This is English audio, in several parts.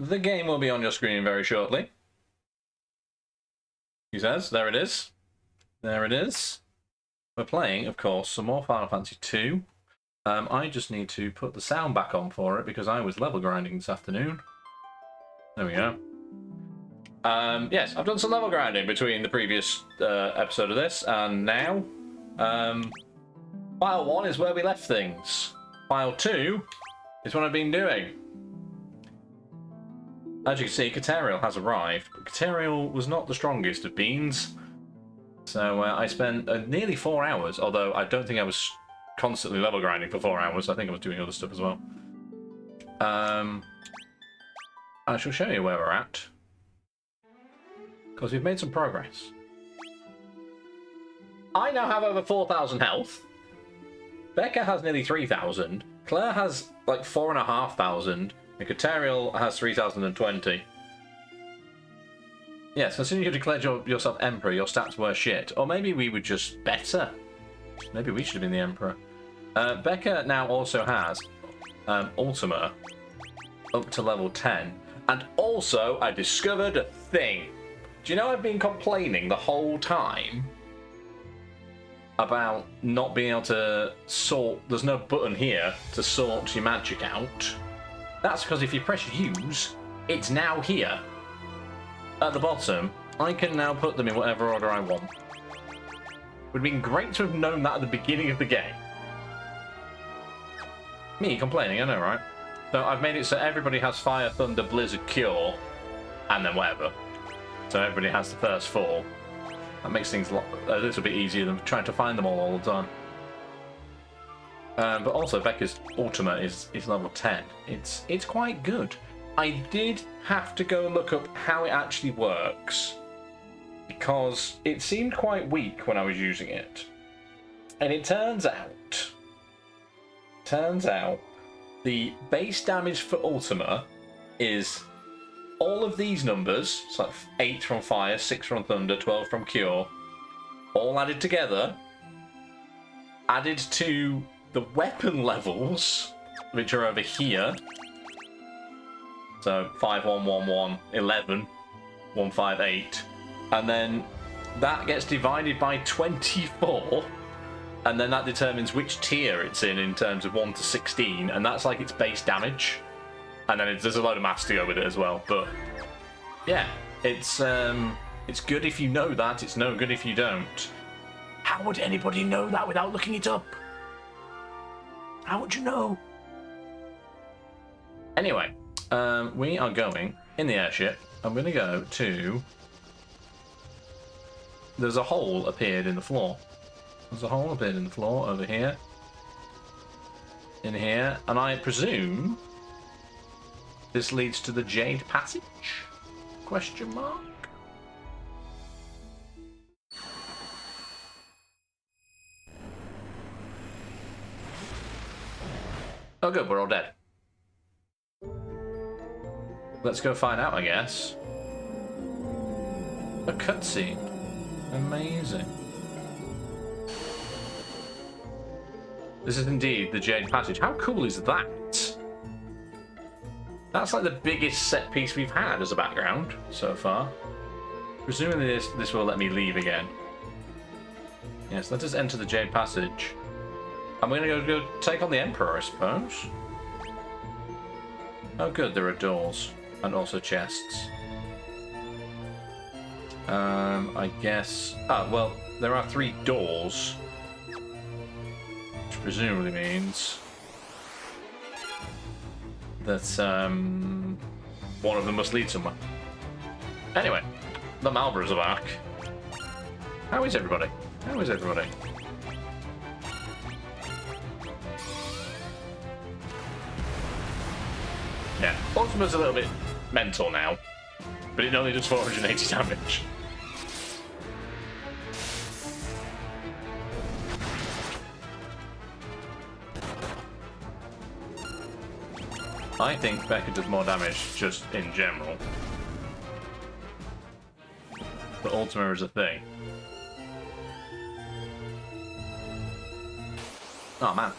The game will be on your screen very shortly. He says, there it is. There it is. We're playing, of course, some more Final Fantasy 2. I just need to put the sound back on for it because I was level grinding this afternoon. There we go. Yes, I've done some level grinding between the previous episode of this and now. File 1 is where we left things. File 2 is what I've been doing. As you can see, Caterial has arrived, but Caterial was not the strongest of beans. So I spent nearly 4 hours, although I don't think I was constantly level grinding for 4 hours. I think I was doing other stuff as well. I shall show you where we're at, because we've made some progress. I now have over 4,000 health. Becca has nearly 3,000. Claire has like 4,500. And Caterial has 3,020. Yes, as soon as you declared yourself Emperor, your stats were shit. Or maybe we were just better. Maybe we should have been the Emperor. Becca now also has Ultima up to level 10. And also, I discovered a thing. Do you know I've been complaining the whole time about not being able to sort... There's no button here to sort your magic out. That's because if you press use, it's now here. At the bottom, I can now put them in whatever order I want. Would have been great to have known that at the beginning of the game. Me complaining, I know, right? So I've made it so everybody has Fire, Thunder, Blizzard, Cure, and then whatever. So everybody has the first 4. That makes things a little bit easier than trying to find them all the time. But also, Becca's Ultima is level 10. It's quite good. I did have to go and look up how it actually works, because it seemed quite weak when I was using it. And it turns out, the base damage for Ultima is all of these numbers. It's like 8 from Fire, 6 from Thunder, 12 from Cure, all added together, added to the weapon levels, which are over here. So 5, 1, 1, 1, 11, 1, 5, 8. And then that gets divided by 24. And then that determines which tier it's in terms of 1 to 16. And that's like its base damage. And then there's a load of maths to go with it as well. But yeah, it's good if you know that. It's no good if you don't. How would anybody know that without looking it up? How would you know? Anyway, we are going in the airship. I'm going to go to... There's a hole appeared in the floor. There's a hole appeared in the floor over here. In here. And I presume this leads to the Jade Passage? Question mark? Oh good, we're all dead. Let's go find out, I guess. A cutscene. Amazing. This is indeed the Jade Passage. How cool is that? That's like the biggest set piece we've had as a background so far. Presumably this will let me leave again. Yes, let us enter the Jade Passage. I'm going to go take on the Emperor, I suppose. Oh good, there are doors. And also chests. I guess... Ah, well, there are 3 doors. Which presumably means... that, one of them must lead somewhere. Anyway, the Malboros are back. How is everybody? How is everybody? Yeah, Ultima's a little bit mental now, but it only does 480 damage. I think Becca does more damage just in general. But Ultima is a thing. Oh man.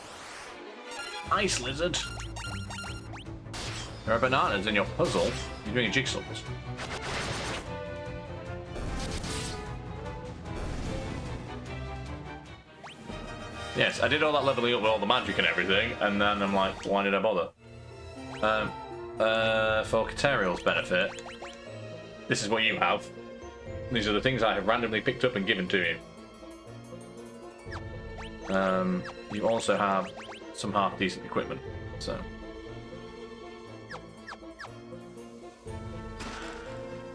Ice lizard. There are bananas in your puzzle. You're doing a jigsaw puzzle. Yes, I did all that leveling up with all the magic and everything, and then I'm like, why did I bother? For Kateriel's benefit, this is what you have. These are the things I have randomly picked up and given to you. You also have some half-decent equipment, so...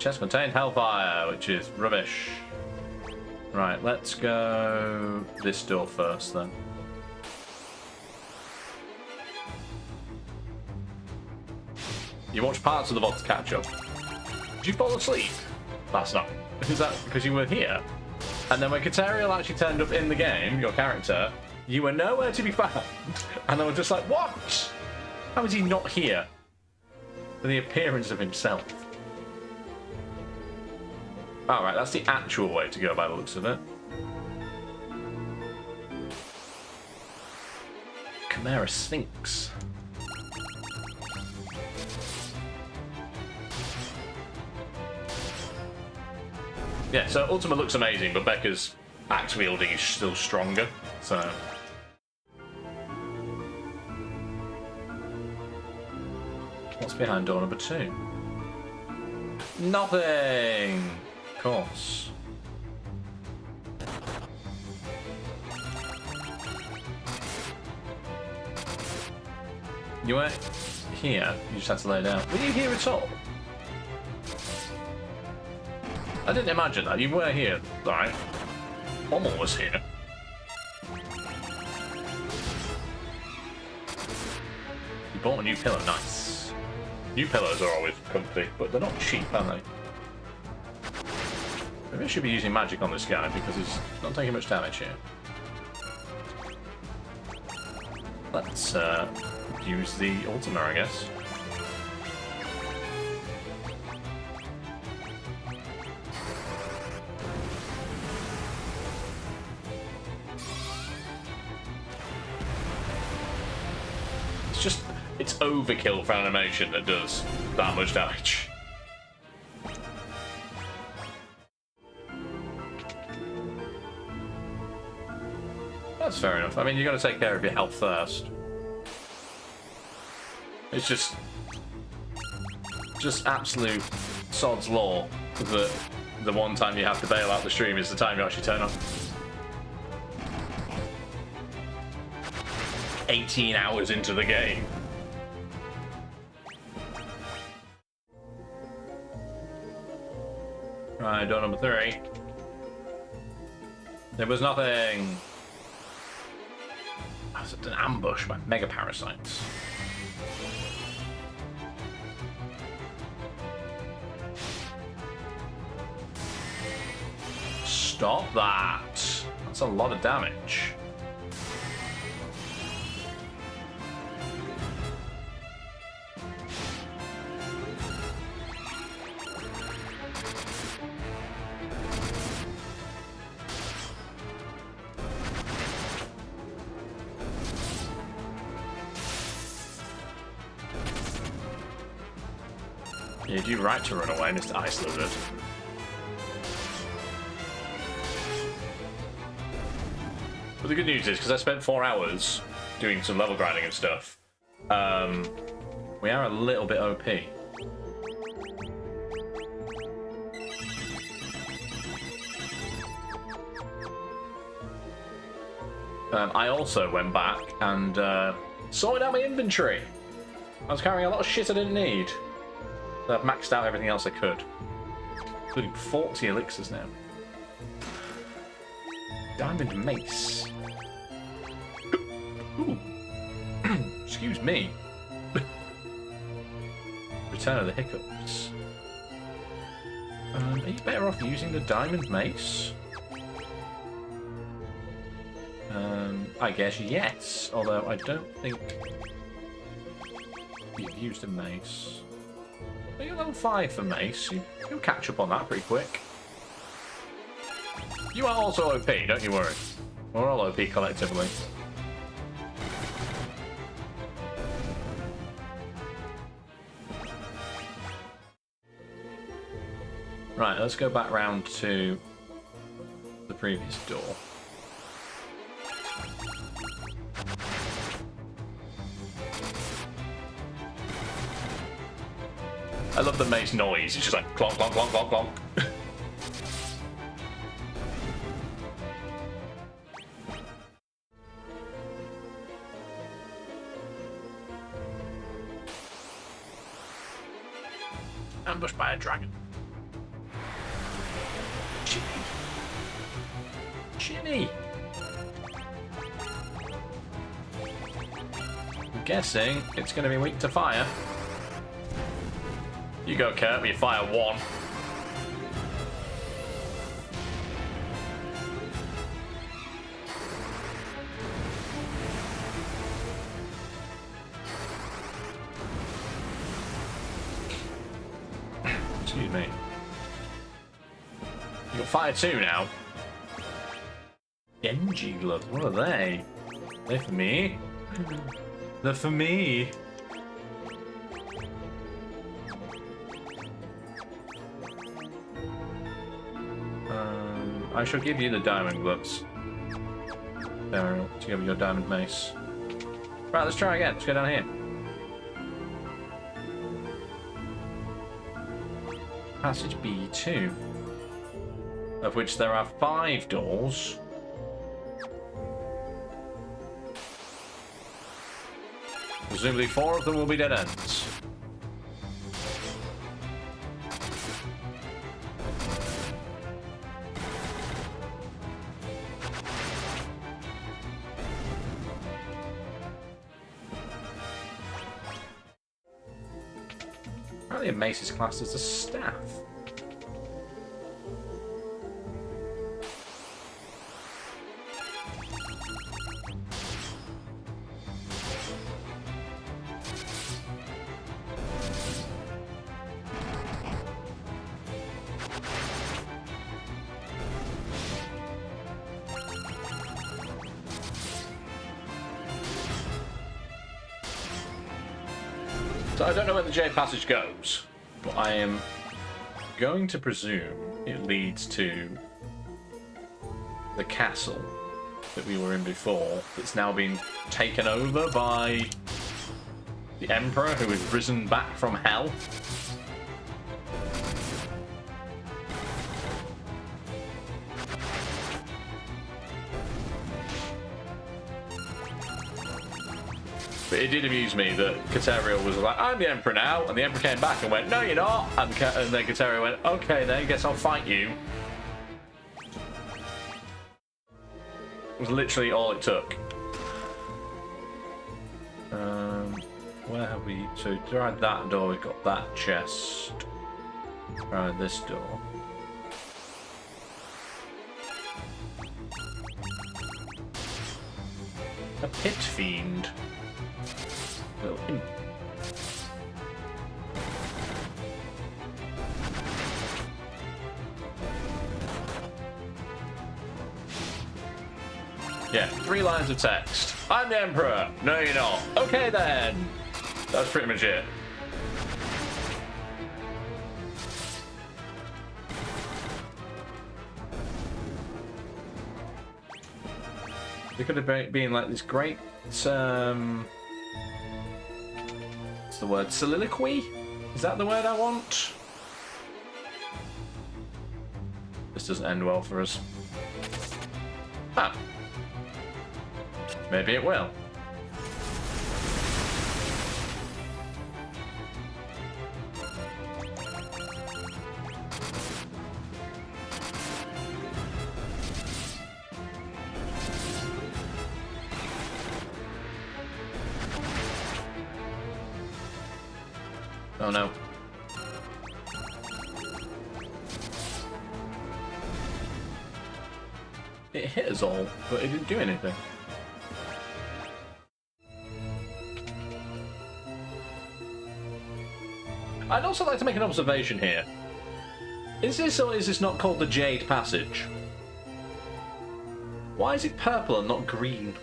Chest contained hellfire, which is rubbish. Right, let's go this door first, then. You watched parts of the VOD to catch up. Did you fall asleep last night? Is that because you were here? And then when Kateriel actually turned up in the game, your character, you were nowhere to be found. And I was just like, what? How is he not here? For the appearance of himself. Alright, that's the actual way to go by the looks of it. Chimera Sphinx. Yeah, so Ultima looks amazing, but Becca's axe wielding is still stronger, so... What's behind door number 2? Nothing! Of course. You weren't here, you just had to lay down. Were you here at all? I didn't imagine that. You were here, right? Pommel was here. You bought a new pillow, nice. New pillows are always comfy, but they're not cheap, are they? Maybe I should be using magic on this guy because he's not taking much damage here. Let's use the Ultima, I guess. It's just, it's overkill for animation that does that much damage. That's fair enough. I mean, you got to take care of your health first. It's just absolute sod's law that the one time you have to bail out the stream is the time you actually turn on. 18 hours into the game. Right, door number 3. There was nothing. Oh, it's an ambush by mega parasites. Stop that. That's a lot of damage. You do right to run away, Mr. Ice Lizard. But the good news is, because I spent 4 hours doing some level grinding and stuff, we are a little bit OP. I also went back and sorted out my inventory. I was carrying a lot of shit I didn't need. So I've maxed out everything else I could. Including 40 elixirs now. Diamond mace. Ooh. Excuse me. Return of the hiccups. Are you better off using the diamond mace? I guess yes, although I don't think you've used a mace. Well, you're level 5 for mace. You'll catch up on that pretty quick. You are also OP, don't you worry. We're all OP collectively. Right, let's go back round to the previous door. I love the mace noise. It's just like clonk, clonk, clonk, clonk, clonk. Ambushed by a dragon. Chinny. I'm guessing it's going to be weak to fire. You go, Kurt, you fire 1. Excuse me. You got fire 2 now. Genji gloves, what are they? They're for me? They're for me. I shall give you the diamond gloves. There, together with your diamond mace. Right, let's try again. Let's go down here. Passage B2. Of which there are 5 doors. Presumably 4 of them will be dead ends. Apparently a mace is classed as a staff. So I don't know where the Jade Passage goes, but I am going to presume it leads to the castle that we were in before, that's now been taken over by the Emperor, who has risen back from hell. But it did amuse me that Kateriel was like, I'm the Emperor now, and the Emperor came back and went, no you're not, and then Kateriel went, okay then, guess I'll fight you. It was literally all it took. Where have we... So, tried that door, we've got that chest. Tried this door. A pit fiend. Little imp. Yeah, 3 lines of text. I'm the Emperor. No, you're not. Okay, then. That's pretty much it. It could have been like this great, what's the word? Soliloquy? Is that the word I want? This doesn't end well for us. Ah. Maybe it will. Oh no. It hit us all, but it didn't do anything. I'd also like to make an observation here. Is this or is this not called the Jade Passage? Why is it purple and not green?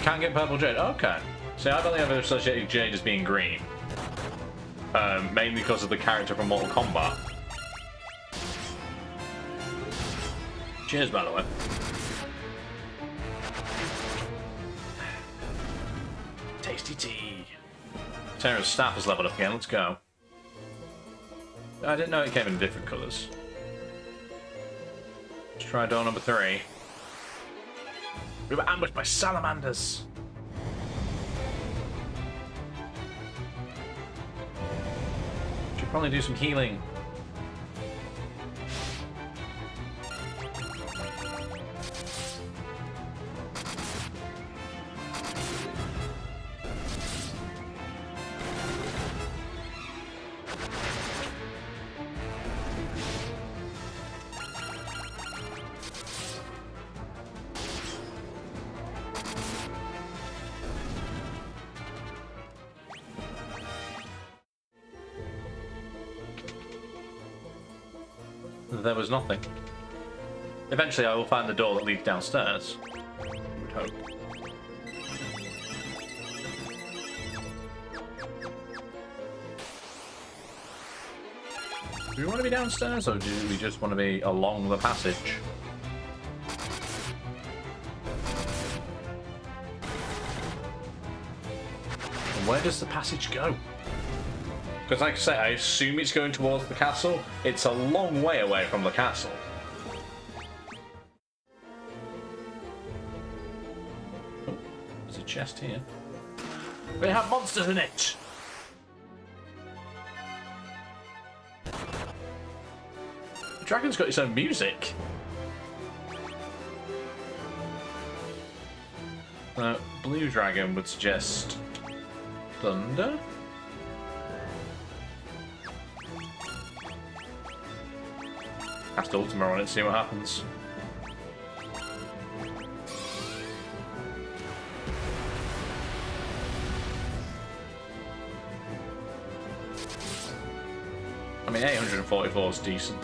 can get purple jade. Okay. See, I've only ever associated jade as being green. Mainly because of the character from Mortal Kombat. Cheers, by the way. Tasty tea. Terra's staff has leveled up again. Let's go. I didn't know it came in different colours. Let's try door number 3. We were ambushed by salamanders. Should probably do some healing. There was nothing. Eventually I will find the door that leads downstairs. I would hope. Do we want to be downstairs or do we just want to be along the passage? And where does the passage go? Because like I say, I assume it's going towards the castle. It's a long way away from the castle. Oh, there's a chest here. We have monsters in it! The dragon's got its own music. Blue dragon would suggest thunder? Cast Ultima on it, see what happens. I mean, 844 is decent.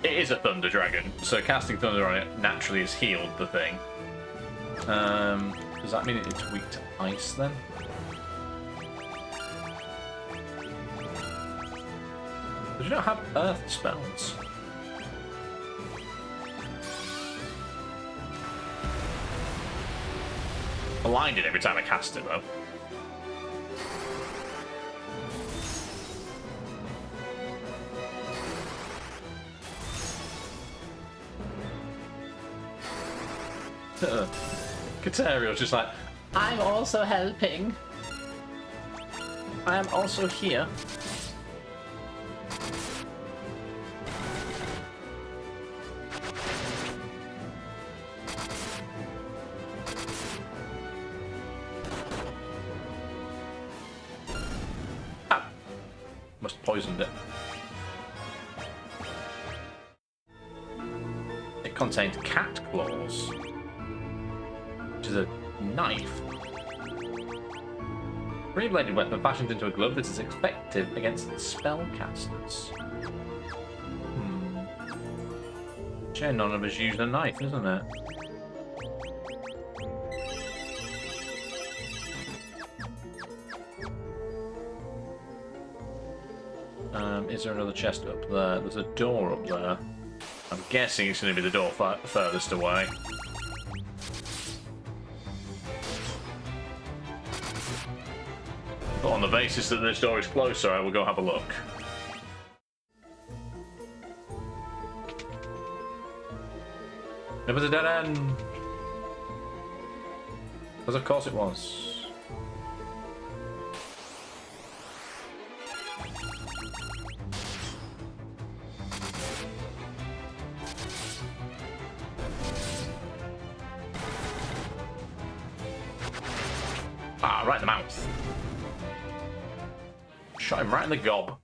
It is a Thunder Dragon, so casting Thunder on it naturally has healed the thing. Does that mean it's weak to ice then? Does it not have earth spells? Blinded every time I cast it though. Kateriel's just like, I'm also helping. I am also here. Ah! Must have poisoned it. It contained cat claws. Which is a knife. Three-bladed weapon fashioned into a glove that is effective against spellcasters. Sure, none of us use a knife, isn't it? Is there another chest up there? There's a door up there. I'm guessing it's going to be the door furthest away. But on the basis that this door is closer, I will go have a look. It was a dead end. Because of course it was. Ah, right in the mouth. Shot him right in the gob.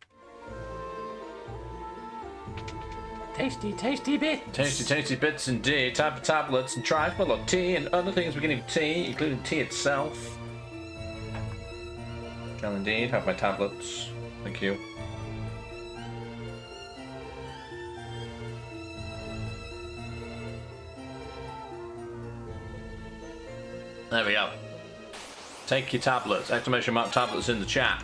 Tasty, tasty bits. Tasty, tasty bits indeed. Type of tablets and trifle or tea and other things beginning with tea, including tea itself. Shall indeed have my tablets. Thank you. There we go. Take your tablets. Exclamation mark tablets in the chat.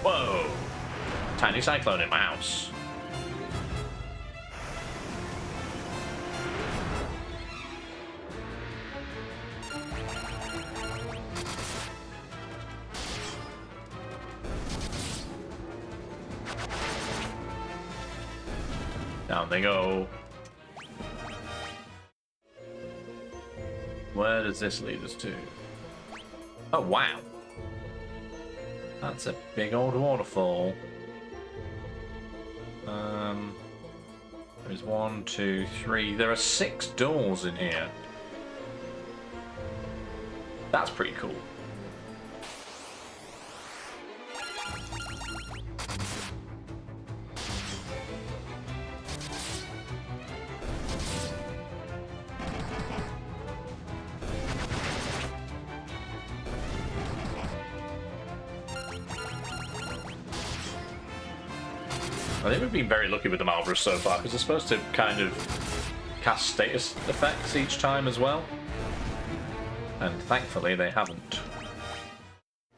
Whoa! Tiny cyclone in my house. Down they go. Where does this lead us to? Oh, wow. That's a big old waterfall. There's 1, 2, 3. There are 6 doors in here. That's pretty cool. I think we've been very lucky with the Malbras so far, because they're supposed to kind of cast status effects each time as well. And thankfully they haven't.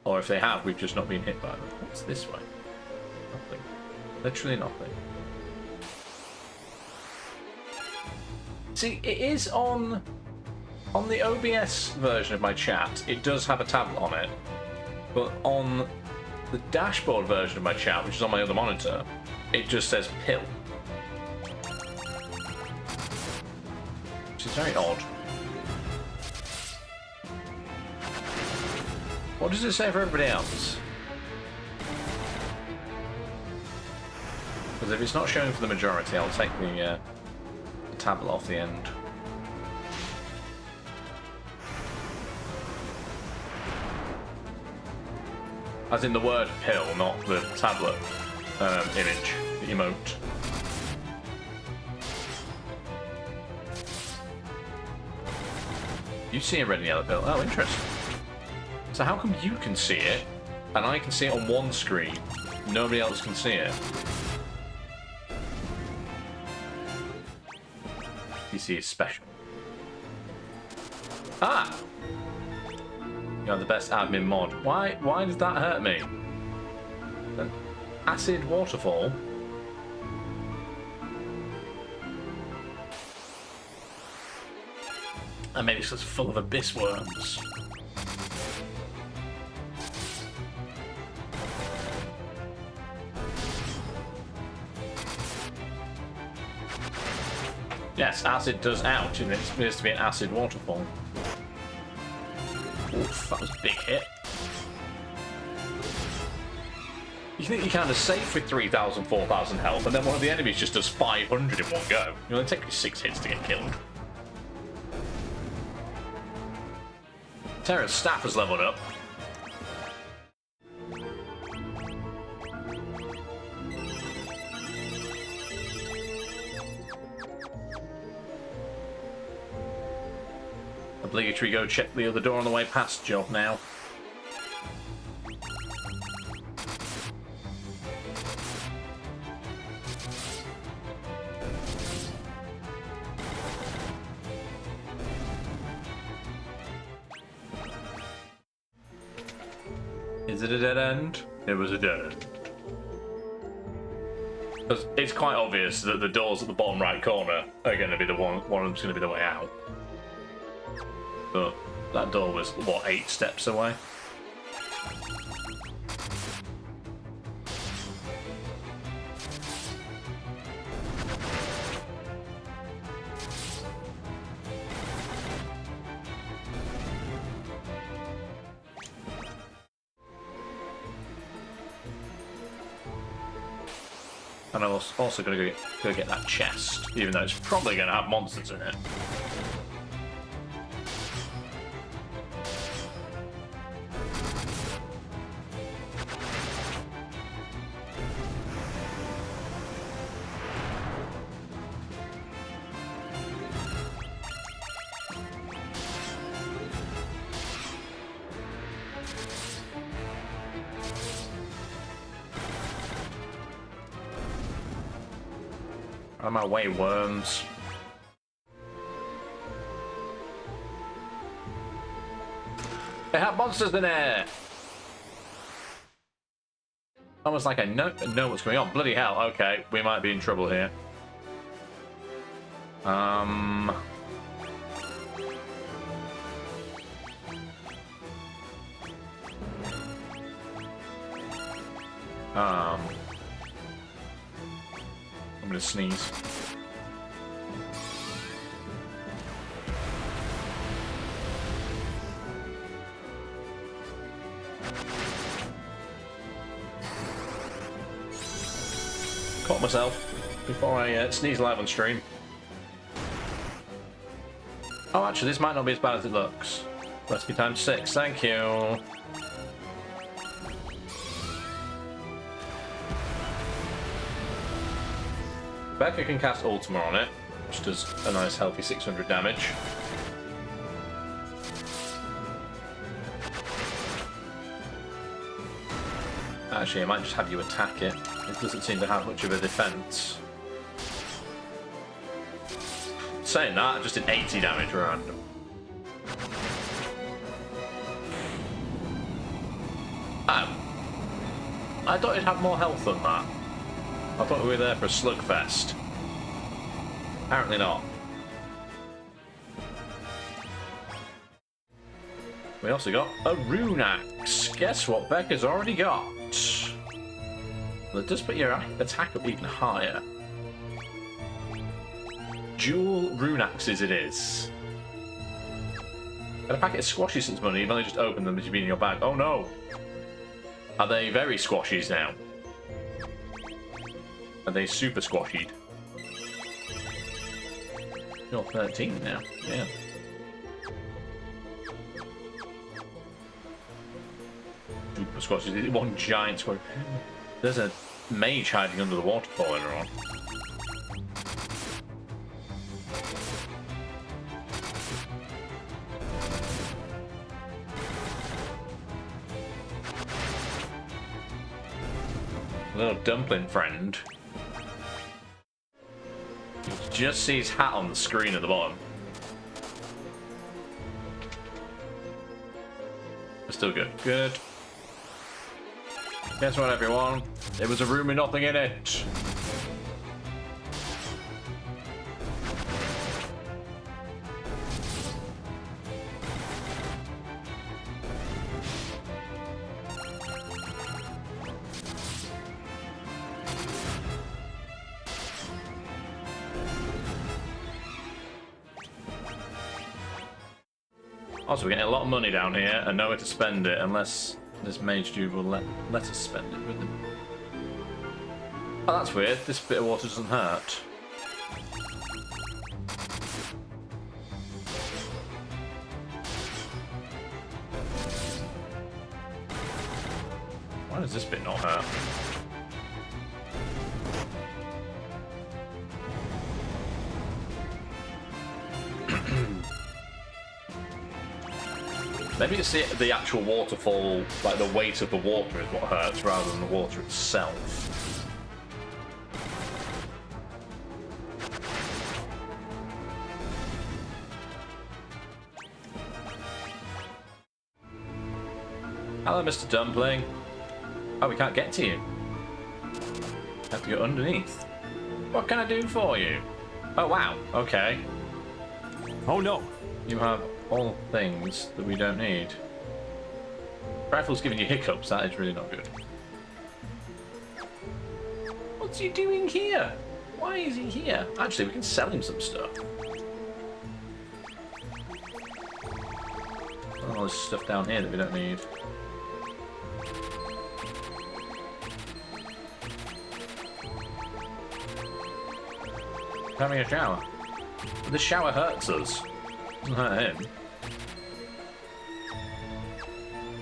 Or if they have, we've just not been hit by them. What's this way? Nothing. Literally nothing. See, it is on the OBS version of my chat, it does have a tablet on it. But on the dashboard version of my chat, which is on my other monitor, it just says pill. Which is very odd. What does it say for everybody else? Because if it's not showing for the majority, I'll take the tablet off the end. As in the word pill, not the tablet image, the emote. You see a red and yellow pill. Oh, interesting. So how come you can see it, and I can see it on one screen, nobody else can see it? PC is special. Ah! You're the best admin mod. Why does that hurt me? An acid waterfall? And maybe it's just full of abyss worms. Yes, acid does ouch, and it appears to be an acid waterfall. Oof, that was a big hit. You think you're kind of safe with 3,000, 4,000 health, and then one of the enemies just does 500 in one go. You only take 6 hits to get killed. Terra's staff has leveled up. Obligatory go check the other door on the way past job now. Is it a dead end? It was a dead end. It's quite obvious that the doors at the bottom right corner are going to be the one of them's going to be the way out. But that door was, what, 8 steps away? And I'm also going to go get that chest, even though it's probably going to have monsters in it. of my way, worms. They have monsters in there! Almost like I know what's going on. Bloody hell, okay. We might be in trouble here. I'm gonna sneeze. Caught myself before I sneeze live on stream. Oh, actually, this might not be as bad as it looks. Rescue time 6, thank you. Becca can cast Ultima on it, which does a nice healthy 600 damage. Actually, I might just have you attack it. It doesn't seem to have much of a defense. Saying that, I just did 80 damage random. Oh. I thought it'd have more health than that. I thought we were there for a slugfest. Apparently not. We also got a rune axe. Guess what Becca's already got? Well, it does put your attack up even higher. Dual rune axes it is. Got a packet of squashies since money. You've only just opened them as you've been in your bag. Oh no! Are they very squashies now? Are they super squashied? You're 13 now. Yeah. Super squashies. One giant squash. There's a mage hiding under the waterfall later on. Little dumpling friend. You can just see his hat on the screen at the bottom. But still good. Good. Guess what, everyone? It was a room with nothing in it. Also, we're getting a lot of money down here and nowhere to spend it unless this mage dude will let us spend it with him. Oh, that's weird. This bit of water doesn't hurt. Why does this bit not hurt? Maybe it's the actual waterfall, like the weight of the water is what hurts rather than the water itself. Hello, Mr. Dumpling. Oh, we can't get to you. Have to go underneath. What can I do for you? Oh, wow. Okay. Oh, no. You have all things that we don't need. Rifle's giving you hiccups, that is really not good. What's he doing here? Why is he here? Actually, we can sell him some stuff. All this stuff down here that we don't need. Having a shower. But the shower hurts us. Doesn't hurt him.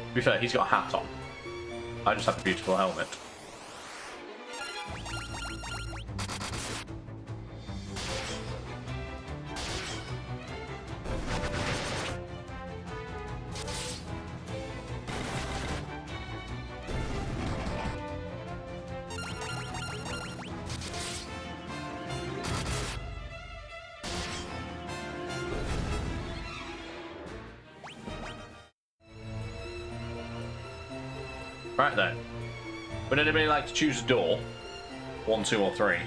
To be fair, he's got a hat on. I just have a beautiful helmet. Right then. Would anybody like to choose a door? 1, 2, or 3?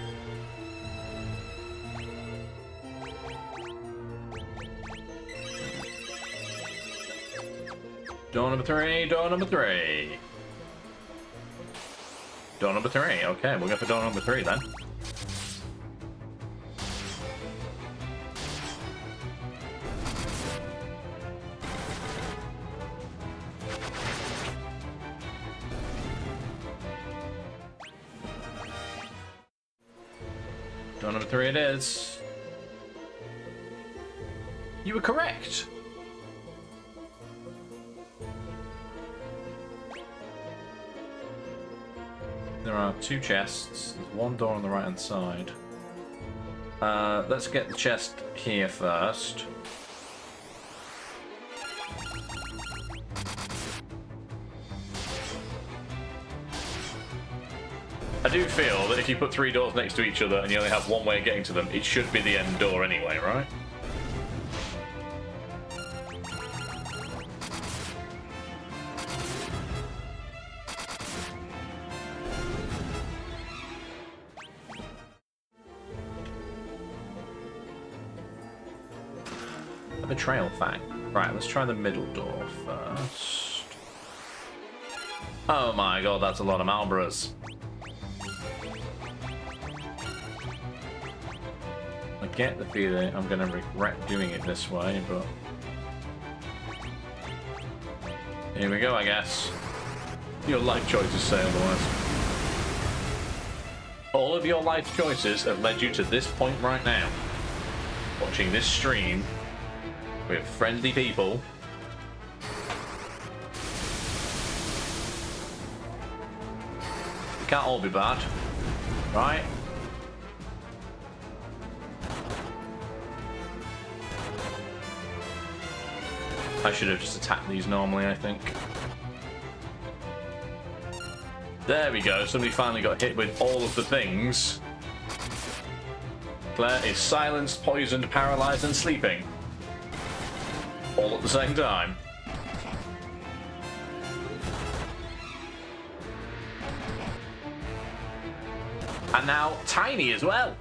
Door number 3, door number 3. Door number 3, okay, we'll go for door number 3 then. Door number 3 it is. You were correct. There are 2 chests. There's 1 door on the right hand side. Let's get the chest here first. I do feel that if you put 3 doors next to each other and you only have 1 way of getting to them, it should be the end door anyway, right? A betrayal fang. Right, let's try the middle door first. Oh my god, that's a lot of Marlboros. I get the feeling I'm going to regret doing it this way, but... here we go, I guess. Your life choices say otherwise. All of your life choices have led you to this point right now. Watching this stream with friendly people. It can't all be bad, right? I should have just attacked these normally, I think. There we go, somebody finally got hit with all of the things. Claire is silenced, poisoned, paralyzed, and sleeping. All at the same time. And now tiny as well.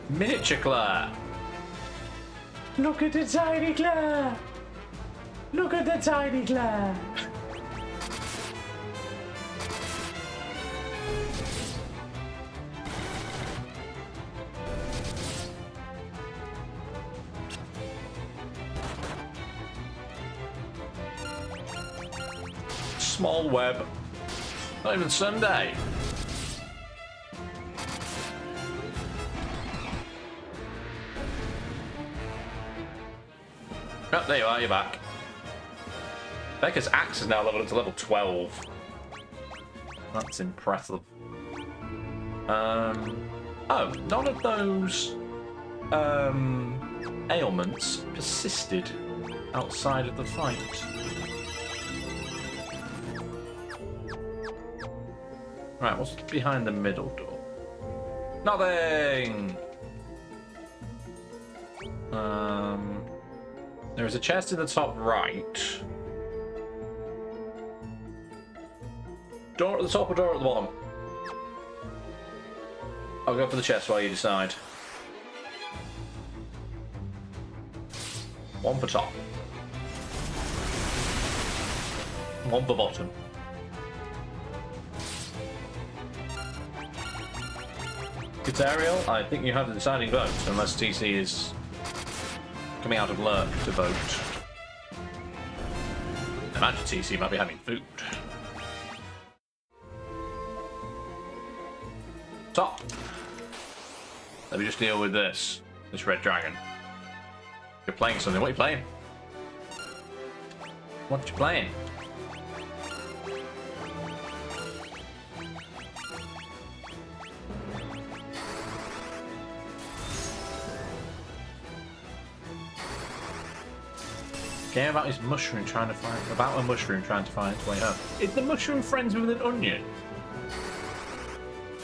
Miniature Claire. Look at the tiny Claire. Look at the tiny Claire. Small web. Not even Sunday. Oh, there you are, you're back. Becca's axe is now leveled up to level 12. That's impressive. Oh, none of those ailments persisted outside of the fight. Right, what's behind the middle door? Nothing! There is a chest in the top right. Door at the top or door at the bottom? I'll go for the chest while you decide. One for top. One for bottom. Ariel, I think you have the deciding vote, unless TC is coming out of lurk to vote. I imagine TC might be having food. Top. Let me just deal with this red dragon. You're playing something. What are you playing? What are you playing? Game about his mushroom trying to find a mushroom trying to find its way home. Is the mushroom friends with an onion?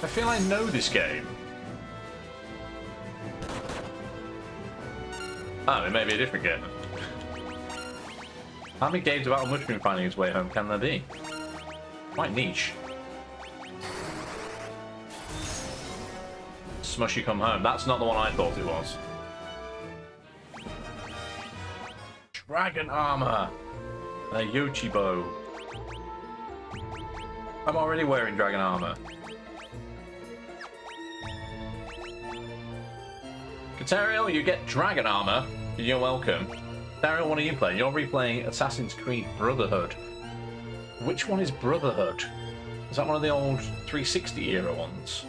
I feel I know this game. Oh, it may be a different game. How many games about a mushroom finding its way home can there be? Quite niche. Smushy Come Home. That's not the one I thought it was. Dragon armor. A Yochibo. I'm already wearing dragon armor. Kateriel, you get dragon armor. You're welcome. Kateriel, what are you playing? You're replaying Assassin's Creed Brotherhood. Which one is Brotherhood? Is that one of the old 360 era ones?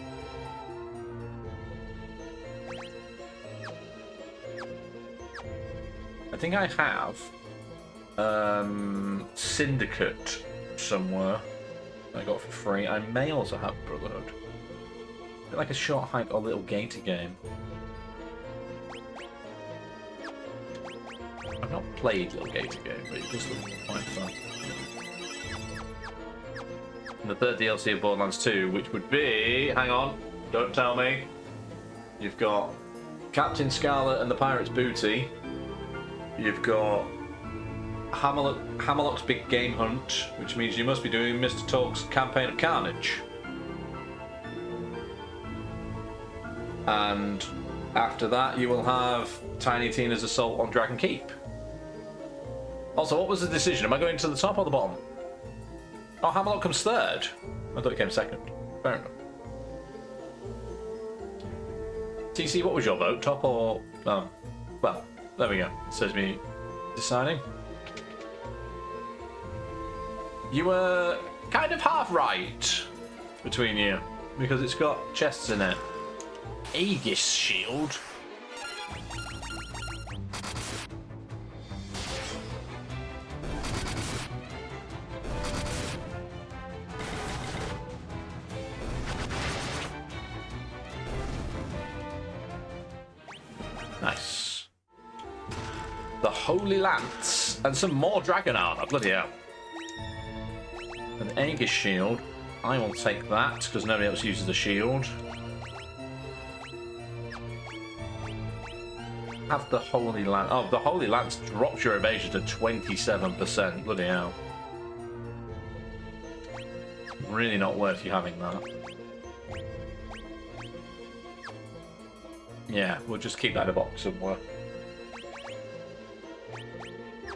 I think I have Syndicate somewhere. I got for free. I may also have Brotherhood. A bit like a short hike or little gator game. I've not played Little Gator Game, but it does look quite fun. And the third DLC of Borderlands 2, which would be... Hang on, don't tell me. You've got Captain Scarlet and the Pirate's Booty. You've got Hammerlock's Big Game Hunt, which means you must be doing Mr. Talk's Campaign of Carnage. And after that, you will have Tiny Tina's Assault on Dragon Keep. Also, what was the decision? Am I going to the top or the bottom? Oh, Hammerlock comes third. I thought it came second. Fair enough. TC, what was your vote? Top or... well, there we go. It says me deciding. You were kind of half right between you, because it's got chests in it. Aegis Shield. Nice. The Holy Lance and some more dragon armor. Bloody hell. An Aegis Shield. I will take that because nobody else uses the shield. Have the Holy Lance. Oh, the Holy Lance drops your evasion to 27%. Bloody hell. Really not worth you having that. Yeah, we'll just keep that in a box somewhere.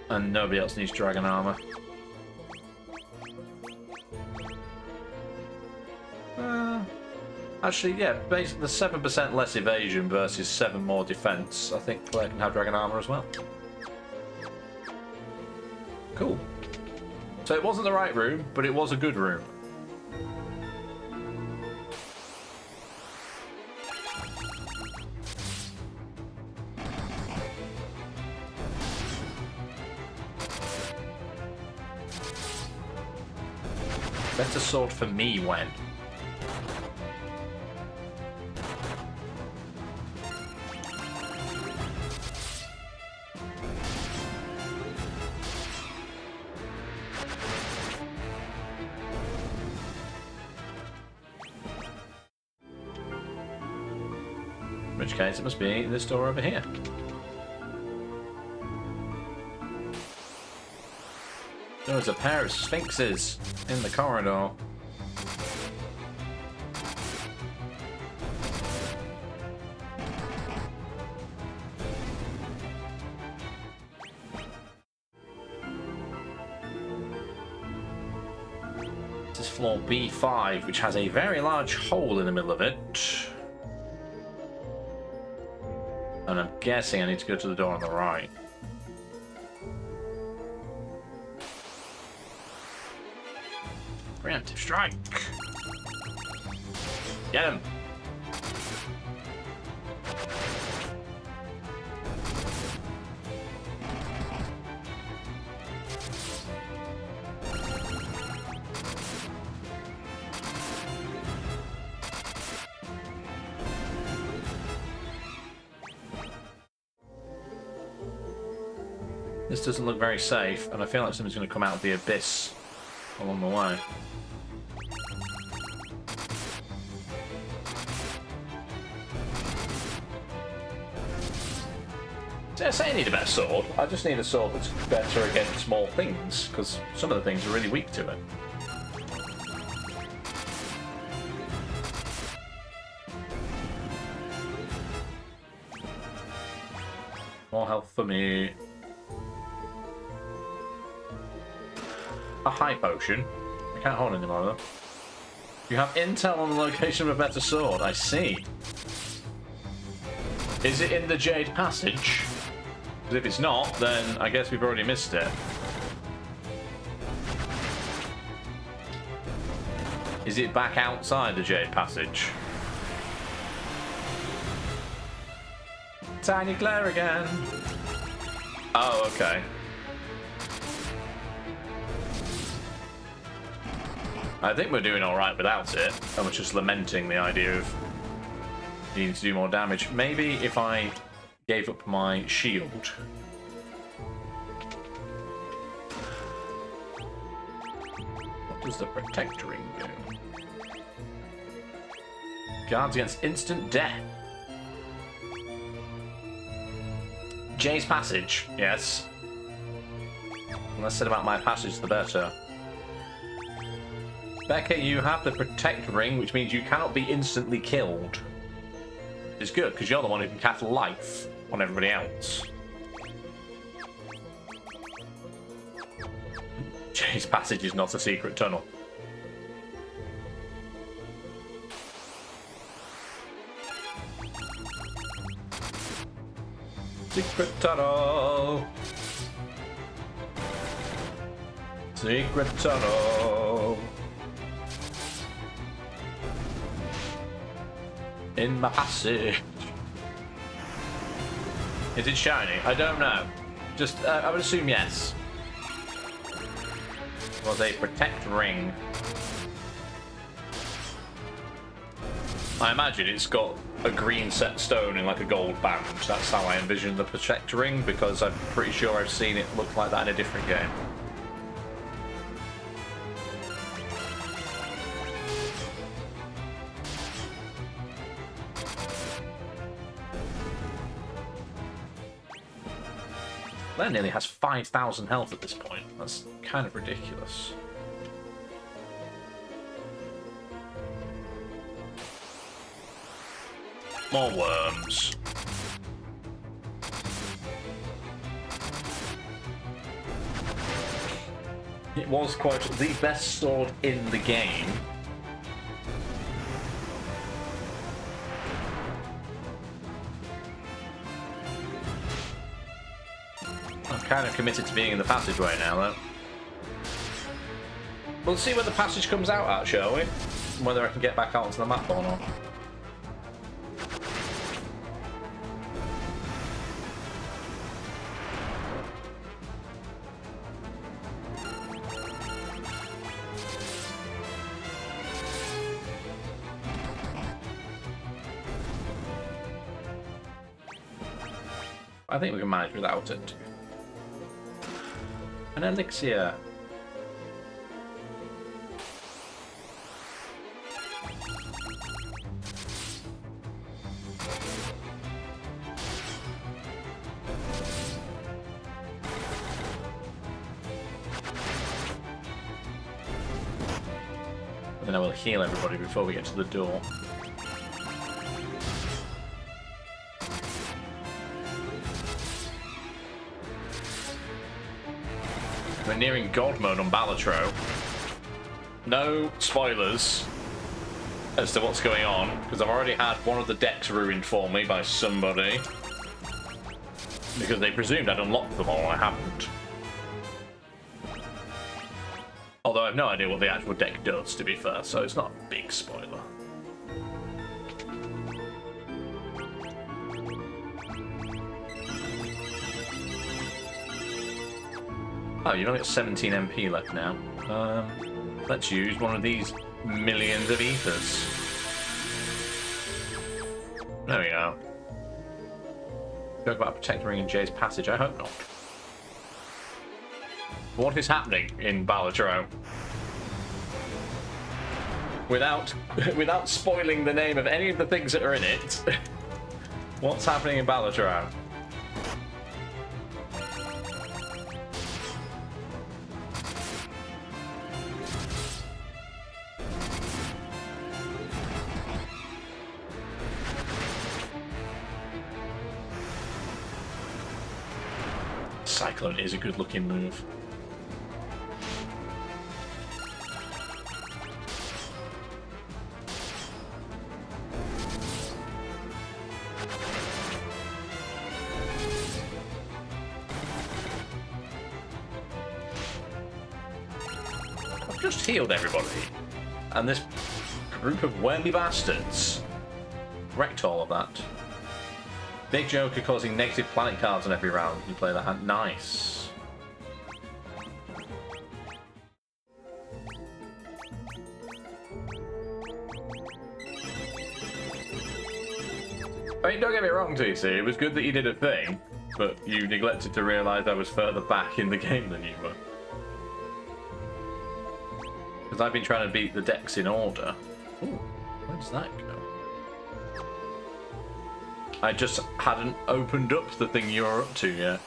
And nobody else needs dragon armor. Actually, yeah, basically the 7% less evasion versus 7 more defense. I think Claire can have dragon armor as well. Cool. So it wasn't the right room, but it was a good room. Better sword for me when? In which case, it must be this door over here. There's a pair of sphinxes in the corridor. This is floor B5, which has a very large hole in the middle of it. And I'm guessing I need to go to the door on the right. Preemptive strike. Get him. This doesn't look very safe, and I feel like something's going to come out of the abyss along the way. I say I need a better sword. I just need a sword that's better against small things, because some of the things are really weak to it. More health for me. A high potion. I can't hold any more though. You have intel on the location of a better sword. I see. Is it in the Jade Passage? Because if it's not, then I guess we've already missed it. Is it back outside the Jade Passage? Tiny Claire again. Oh, okay. I think we're doing alright without it. I was just lamenting the idea of needing to do more damage. Maybe if I gave up my shield. What does the Protect Ring do? Guards against instant death. Jay's Passage, yes. The less said about my passage, the better. Becca, you have the Protect Ring, which means you cannot be instantly killed. It's good, because you're the one who can cast life on everybody else. Jay's Passage is not a secret tunnel. Secret tunnel. Secret tunnel. In my passage. Is it shiny? I don't know. Just, I would assume yes. It was a Protect Ring. I imagine it's got a green set stone in like a gold band. That's how I envision the Protect Ring, because I'm pretty sure I've seen it look like that in a different game. Claire nearly has 5,000 health at this point. That's kind of ridiculous. More worms. It was quite the best sword in the game. I'm kind of committed to being in the passageway now, though. We'll see where the passage comes out at, shall we? Whether I can get back out onto the map or not. I think we can manage without it. An elixir. And then I will heal everybody before we get to the door. We're nearing God mode on Balatro. No spoilers as to what's going on, because I've already had one of the decks ruined for me by somebody. Because they presumed I'd unlocked them all, I haven't. Although I have no idea what the actual deck does, to be fair, so it's not a big spoiler. Oh, you've only got 17 MP left now. Let's use one of these millions of ethers. There we go. Talk about Protect Ring and Jay's Passage. I hope not. What is happening in Balatro? Without spoiling the name of any of the things that are in it, what's happening in Balatro? Cyclone is a good looking move. I've just healed everybody. And this group of wormy bastards wrecked all of that. Big Joker causing negative planet cards on every round. You play that hand. Nice. I mean, don't get me wrong, TC. It was good that you did a thing, but you neglected to realise I was further back in the game than you were. Because I've been trying to beat the decks in order. Ooh, where does that go? I just hadn't opened up the thing you're up to yet.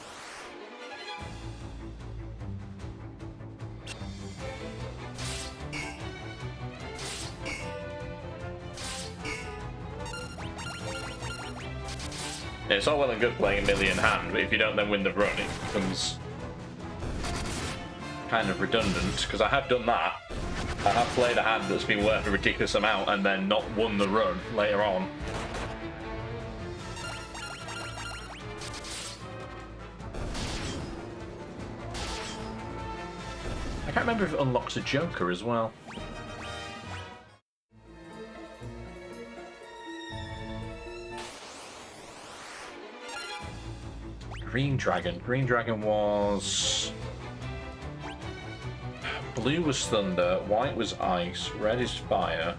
Yeah, it's all well and good playing a million hand, but if you don't then win the run, it becomes kind of redundant, because I have done that. I have played a hand that's been worth a ridiculous amount and then not won the run later on. I can't remember if it unlocks a Joker as well. Green Dragon. Green Dragon was... Blue was Thunder, white was Ice, red is Fire.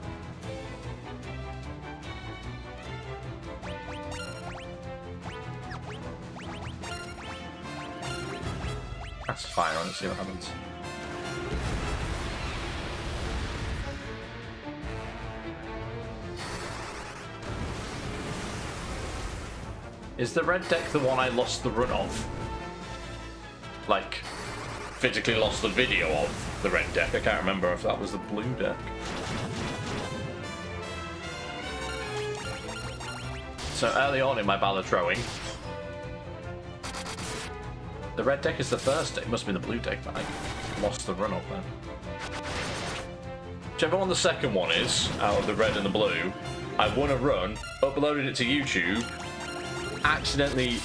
Cast Fire on it, see what happens. Is the red deck the one I lost the run of? Like, physically lost the video of the red deck? I can't remember if that was the blue deck. So early on in my ballad throwing, the red deck is the first deck. It must have been the blue deck that I lost the run of then. Whichever one the second one is, out of the red and the blue, I won a run, uploaded it to YouTube, accidentally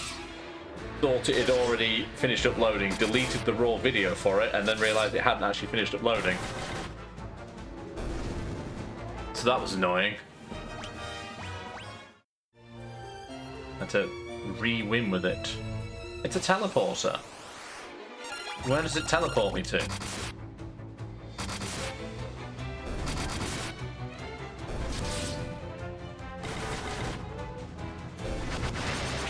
thought it had already finished uploading, deleted the raw video for it, and then realised it hadn't actually finished uploading. So that was annoying. Had to re-win with it. It's a teleporter. Where does it teleport me to?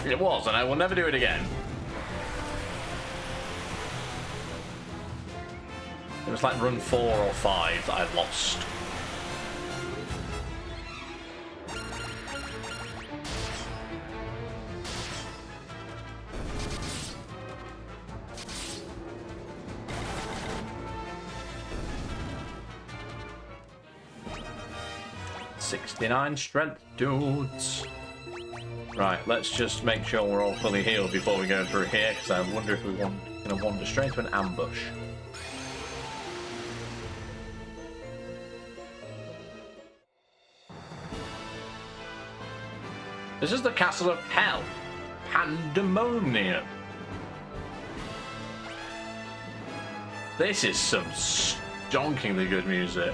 It was, and I will never do it again. It was like run 4 or 5 that I lost. '69 strength, dudes. Right, let's just make sure we're all fully healed before we go through here, because I wonder if we're going to wander straight to an ambush. This is the Castle of Hell. Pandemonium. This is some stonkingly good music.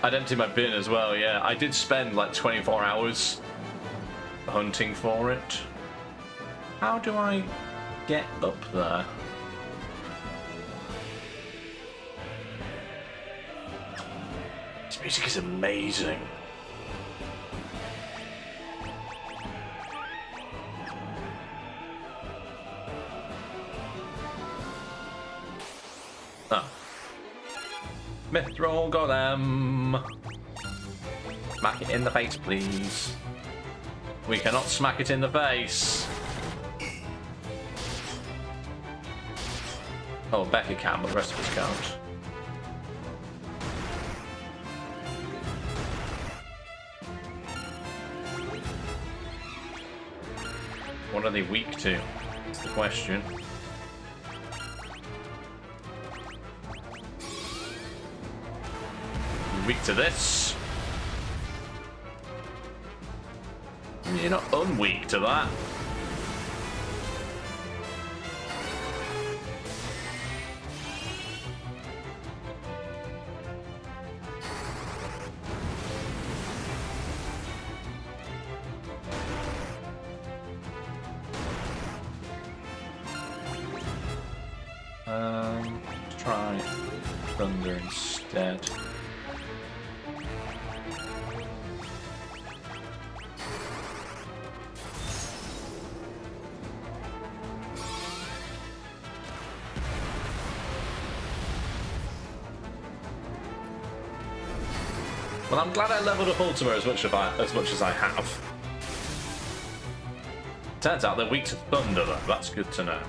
I'd empty my bin as well, yeah. I did spend like 24 hours hunting for it. How do I get up there? This music is amazing. Oh. Mithril Golem. Smack it in the face, please. We cannot smack it in the face. Oh, Becky can, but the rest of us can't. What are they weak to? That's the question. You're weak to this. You're not unweak to that. Let's try thunder instead. Well, I'm glad I leveled up Ultima as much as I have. Turns out they're weak to thunder, though. That's good to know.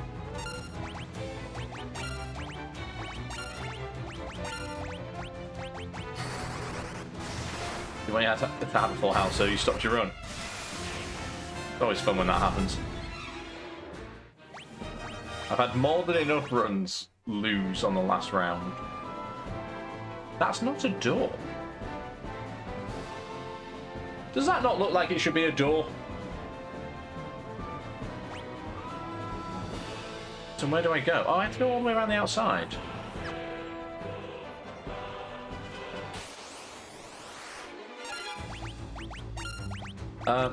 When you had to have a full house, so you stopped your run. It's always fun when that happens. I've had more than enough runs lose on the last round. That's not a door. Does that not look like it should be a door? So where do I go? Oh, I have to go all the way around the outside.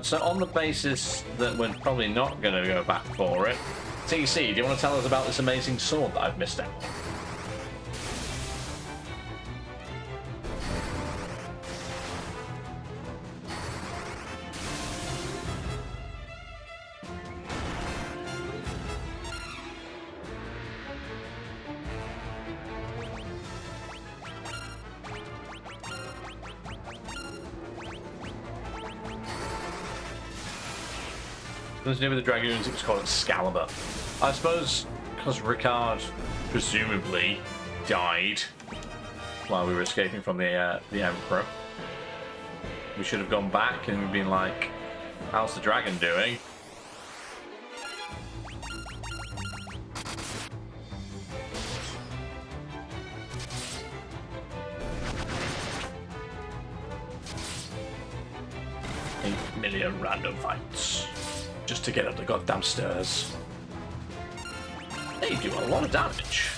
So on the basis that we're probably not going to go back for it, TC, do you want to tell us about this amazing sword that I've missed out on? To do with the Dragoons, it was called Excalibur. I suppose because Ricard presumably died while we were escaping from the Emperor, we should have gone back and been like, how's the dragon doing? $8 million random fights. Just to get up the goddamn stairs. They do a lot of damage.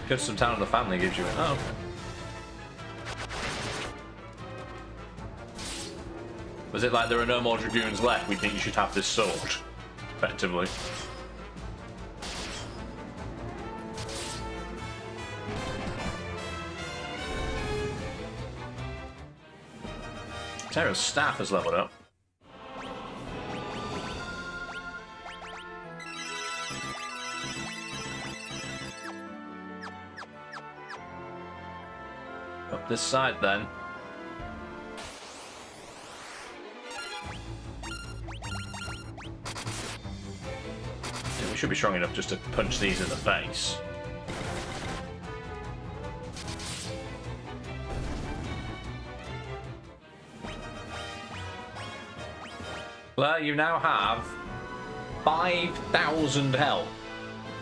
Custom Town of the Family gives you it. Oh, okay. Was it like there are no more Dragoons left? We think you should have this sword, effectively. Terra's staff has leveled up. Up this side then. Yeah, we should be strong enough just to punch these in the face. Well, you now have 5,000 health,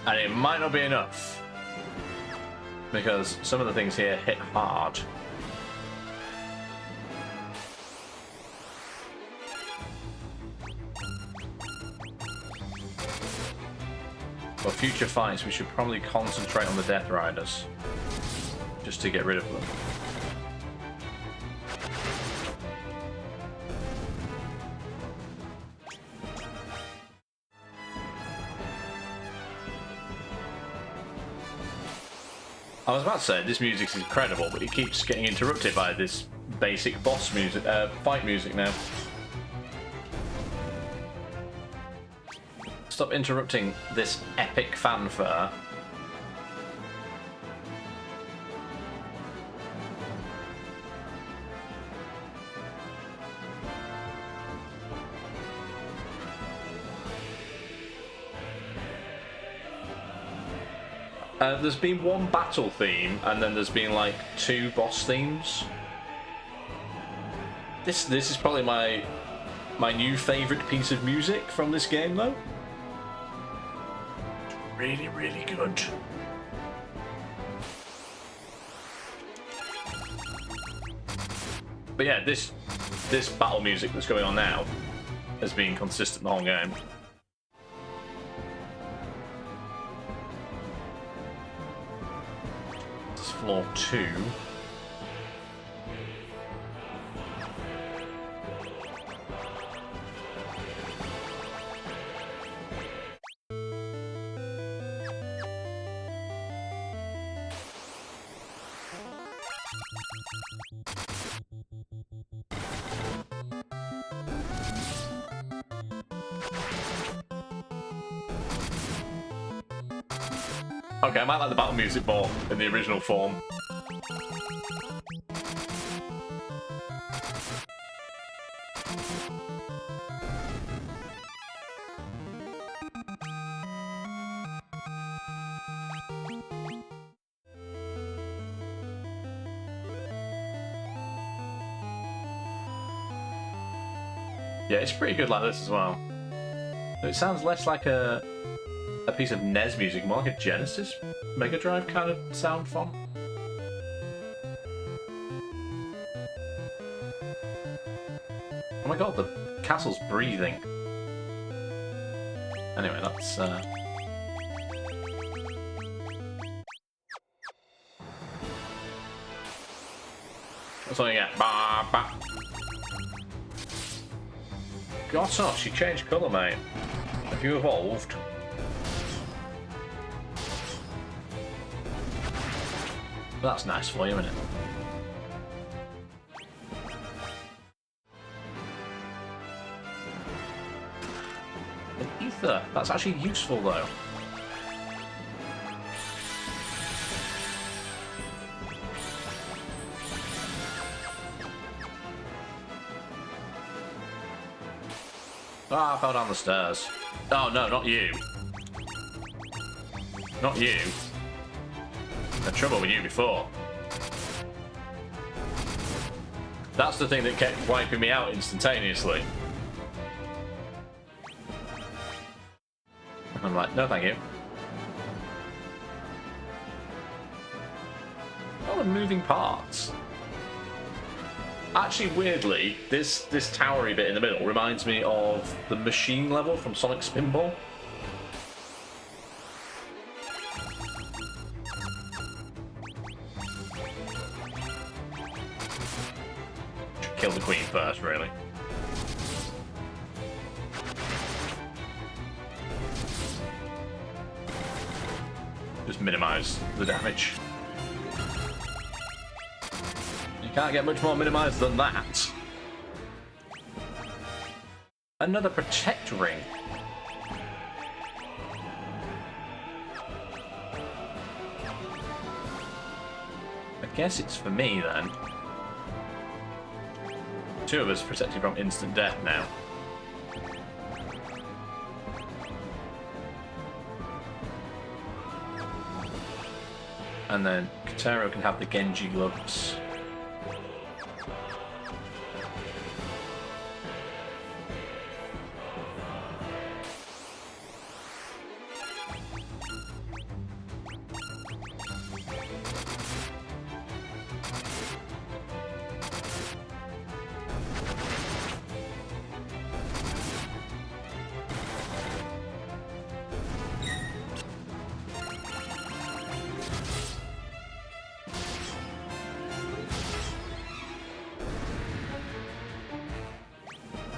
and it might not be enough because some of the things here hit hard. For future fights, we should probably concentrate on the Death Riders just to get rid of them. I was about to say, this music is incredible, but it keeps getting interrupted by this basic boss music, fight music now. Stop interrupting this epic fanfare. There's been one battle theme, and then there's been like 2 boss themes. This is probably my new favourite piece of music from this game, though. Really, really good. But yeah, this battle music that's going on now has been consistent the whole game. This is floor 2. Okay, I might like the battle music more in the original form. Yeah, it's pretty good like this as well. It sounds less like a piece of NES music, more like a Genesis Mega Drive kind of sound font. Oh my god, the castle's breathing. Anyway, that's that's what you get. Bah, bah. God, off, she changed colour, mate. Have you evolved? That's nice for you, isn't it? An ether. That's actually useful, though. Ah, I fell down the stairs. Oh, no, not you. Not you. I had trouble with you before. That's the thing that kept wiping me out instantaneously. I'm like, no thank you. Oh, the moving parts. Actually, weirdly, this towery bit in the middle reminds me of the machine level from Sonic Spinball. Should kill the queen first, really. Just minimize the damage. Can't get much more minimized than that. Another protect ring. I guess it's for me then. Two of us protected from instant death now. And then Katero can have the Genji gloves.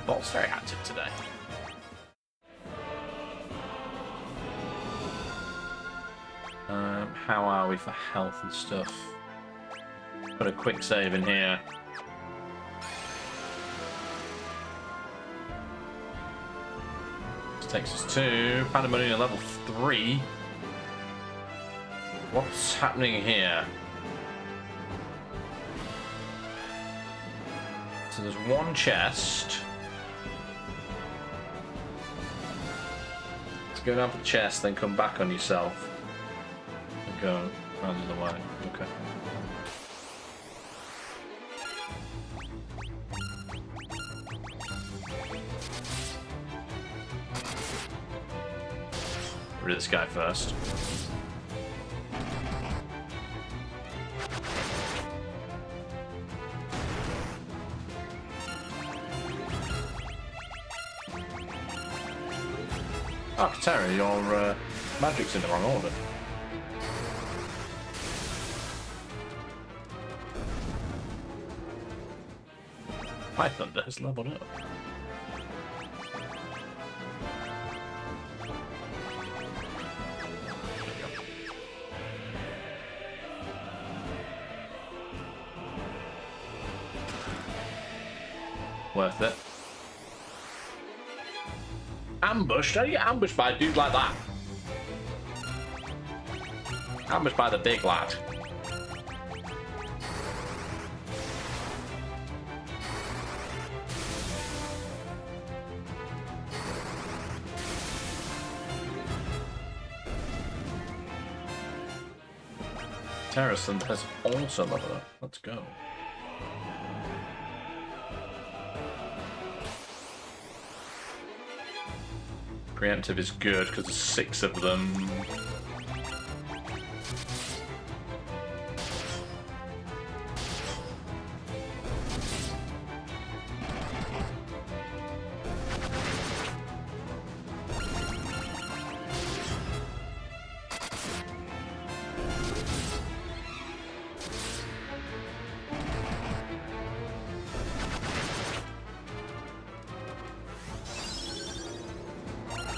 Bolt's very active today. How are we for health and stuff? Put a quick save in here. This takes us to Pandemonium level 3. What's happening here? So there's one chest. Go down for the chest, then come back on yourself. And go round the other way. Okay. rid of this guy first. Oh, Katera, your magic's in the wrong order. My Thunder has leveled up. Worth it. Ambushed? How do you get ambushed by a dude like that? Ambushed by the big lad. Terrason has also leveled up. Let's go. Preemptive is good because there's 6 of them.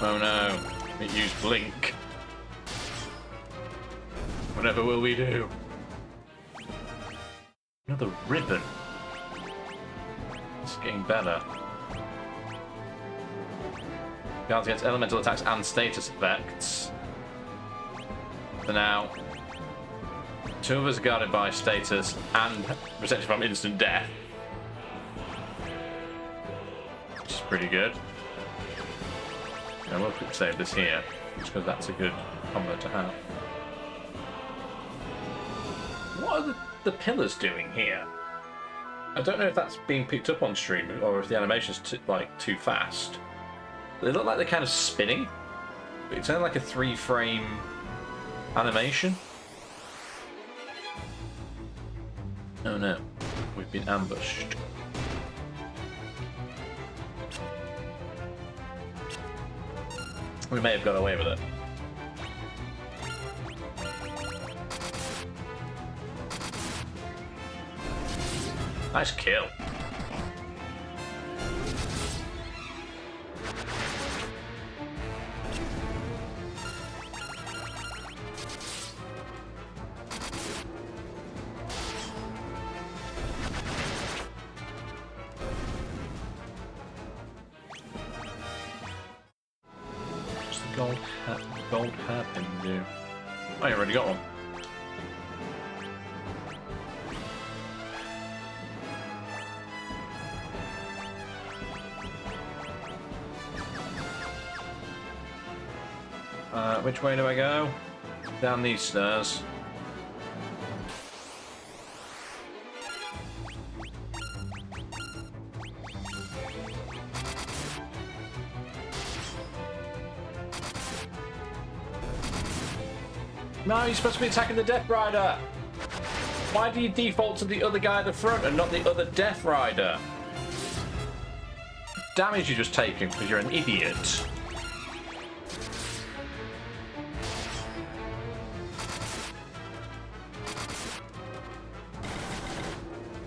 Oh no, it used Blink. Whatever will we do? Another ribbon. It's getting better. Guards against elemental attacks and status effects. For now, 2 of us are guarded by status and protection from instant death. Which is pretty good. I will quick save this here, just because that's a good combo to have. What are the pillars doing here? I don't know if that's being picked up on stream or if the animation's too fast. They look like they're kind of spinning, but it's only like a 3-frame animation. Oh no, we've been ambushed. We may have got away with it. Nice kill. Gold hairpin do? Oh, you already got one. Which way do I go? Down these stairs. No, you're supposed to be attacking the Death Rider. Why do you default to the other guy at the front and not the other Death Rider? Damage you're just taking because you're an idiot.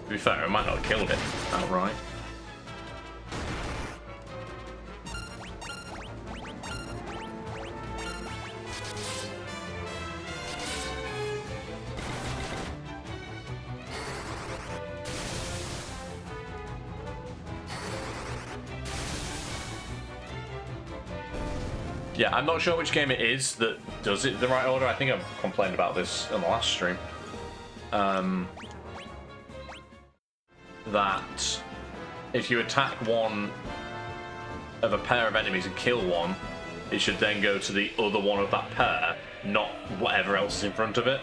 To be fair, I might not have killed it outright. Yeah, I'm not sure which game it is that does it in the right order. I think I've complained about this on the last stream. That if you attack one of a pair of enemies and kill one, it should then go to the other one of that pair, not whatever else is in front of it.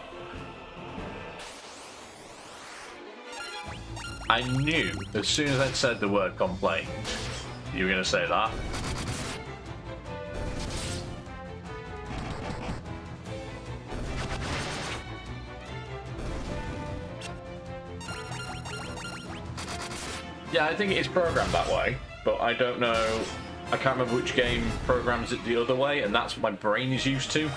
I knew as soon as I'd said the word complained, you were going to say that. Yeah, I think it is programmed that way, but I don't know. I can't remember which game programs it the other way, and that's what my brain is used to.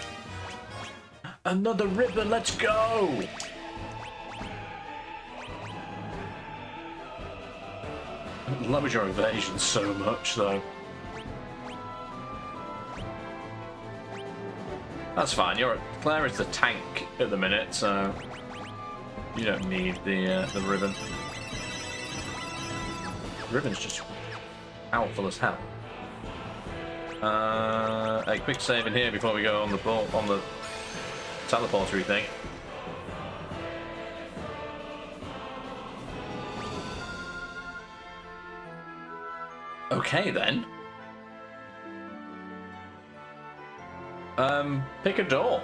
Another ribbon, let's go! It lowers your evasion so much, though. That's fine. Claire is the tank at the minute, so you don't need the ribbon. The ribbon's just powerful as hell. A quick save in here before we go on the teleportery thing. Okay then. Pick a door.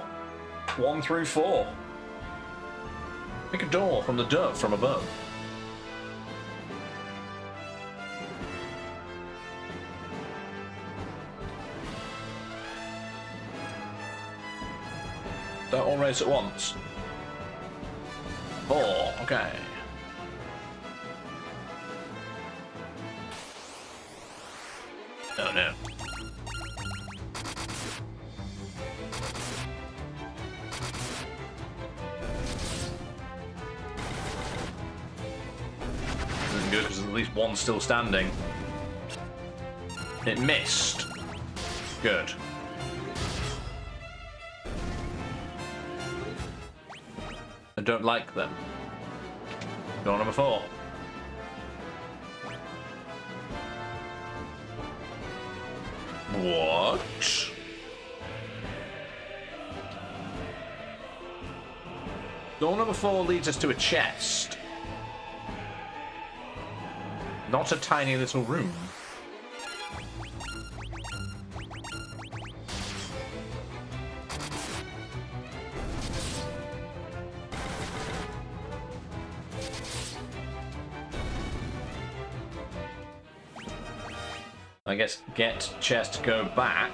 1 through 4. Pick a door from the dirt from above. Don't all race at once. 4, okay. Oh no. Isn't good because at least one's still standing. It missed. Good. I don't like them. Door number 4. What? Door number 4 leads us to a chest. Not a tiny little room. I guess get chest, go back.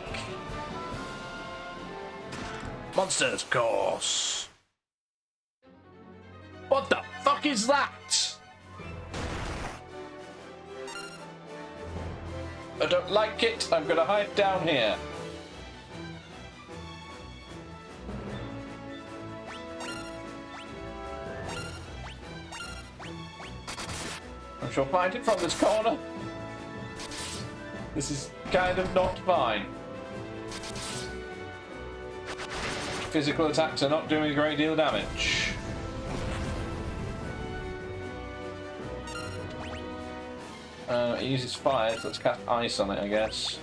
Monsters, of course. What the fuck is that? I don't like it. I'm gonna hide down here. I shall find it from this corner. This is kind of not fine. Physical attacks are not doing a great deal of damage. It uses fire, so let's cast ice on it, I guess.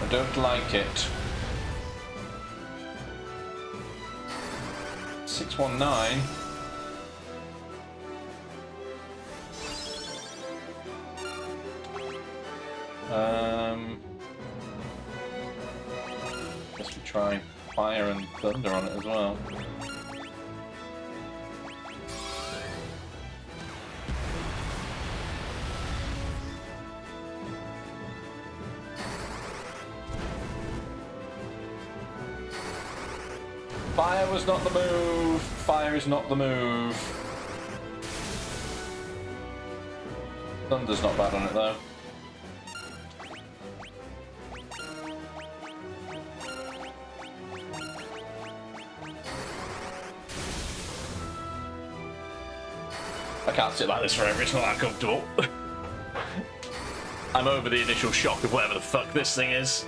I don't like it. 619. Guess we try fire and thunder on it as well. Fire was not the move. Fire is not the move. Thunder's not bad on it though. I can't sit like this forever, it's not that comfortable. I'm over the initial shock of whatever the fuck this thing is.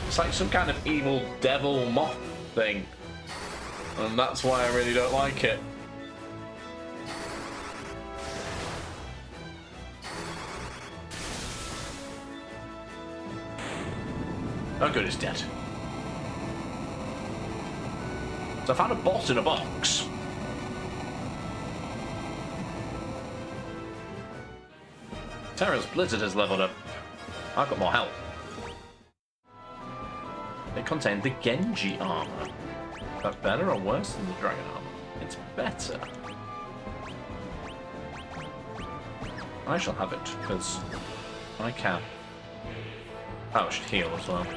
It's like some kind of evil devil moth thing. And that's why I really don't like it. Oh good, it's dead. So I found a boss in a box. Terra's Blizzard has leveled up. I've got more health. It contained the Genji armor. Is that better or worse than the Dragon armor? It's better. I shall have it, because I can. Oh, I should heal as well.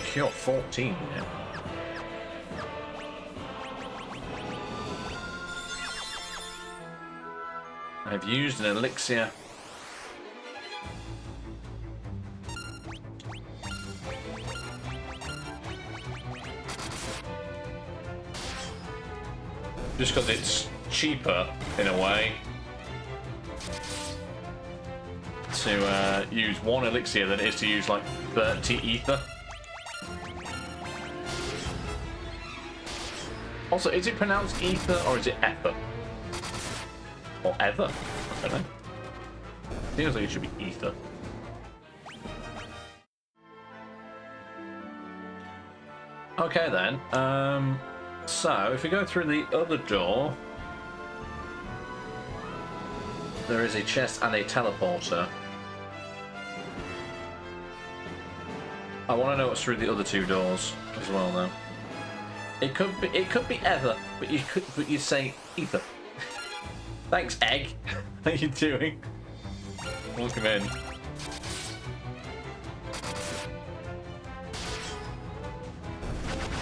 Cure 14, yeah. I've used an elixir. Just because it's cheaper, in a way, to use one elixir than it is to use like 30 ether. Also, is it pronounced ether or is it ether? Or ever? I don't know. Feels like it should be ether. Okay then. So if we go through the other door, there is a chest and a teleporter. I want to know what's through the other two doors as well, though. It could be ever, but you say ether. Thanks, Egg. How you doing? Welcome in.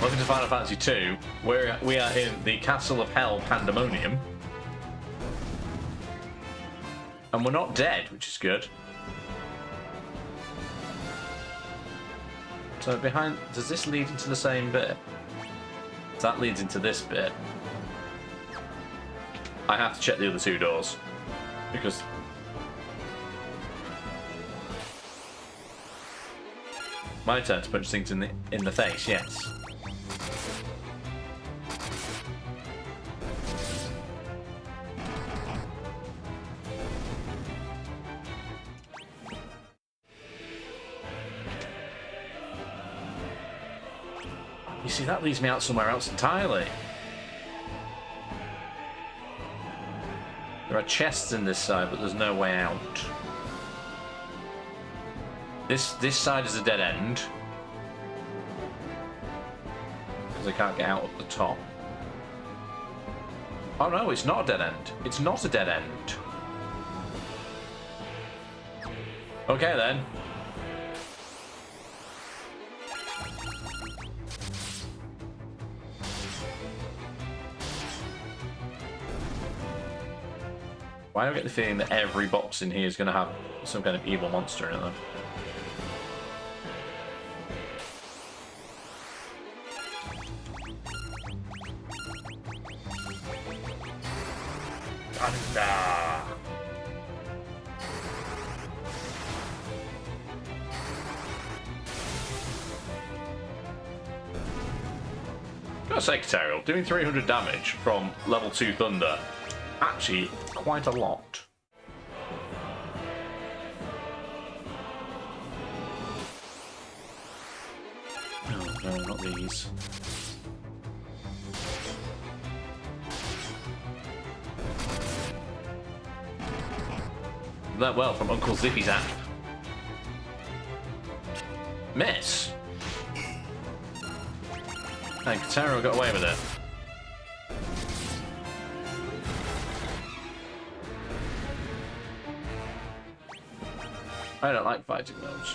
Welcome to Final Fantasy 2. We are in the Castle of Hell Pandemonium. And we're not dead, which is good. So behind... Does this lead into the same bit? That leads into this bit. I have to check the other two doors. Because... my turn to punch things in the face, yes. You see, that leads me out somewhere else entirely. There are chests in this side, but there's no way out. This side is a dead end. Because I can't get out at the top. Oh no, it's not a dead end. It's not a dead end. Okay then. Why do I get the feeling that every box in here is going to have some kind of evil monster in it, though? Thunder! Gotta say, Caterial, doing 300 damage from level 2 Thunder, actually quite a lot. Oh no, not these. That well from Uncle Zippy's app. Miss. And Katara got away with it. I don't like fighting those.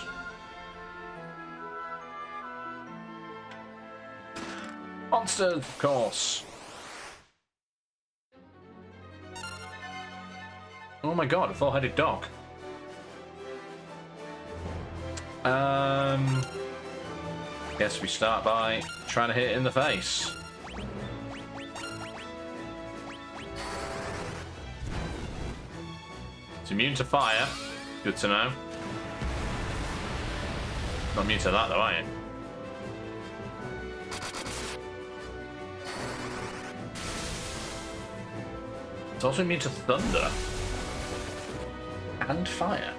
Monsters, of course. Oh my god, a four-headed dog. Guess we start by trying to hit it in the face. It's immune to fire. Good to know. Not immune to that though, are you? It's also immune to thunder. And fire.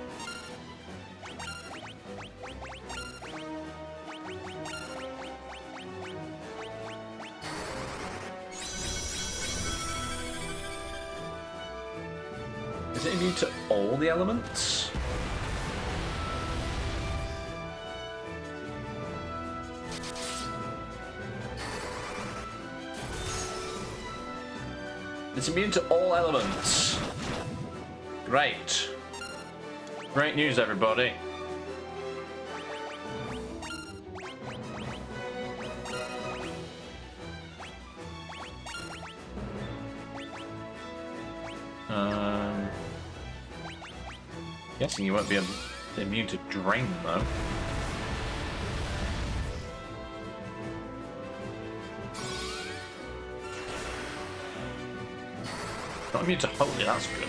Is it immune to all the elements? It's immune to all elements. Great. Great news, everybody. Guessing you won't be immune to drain, though. Not immune to holy, that's good.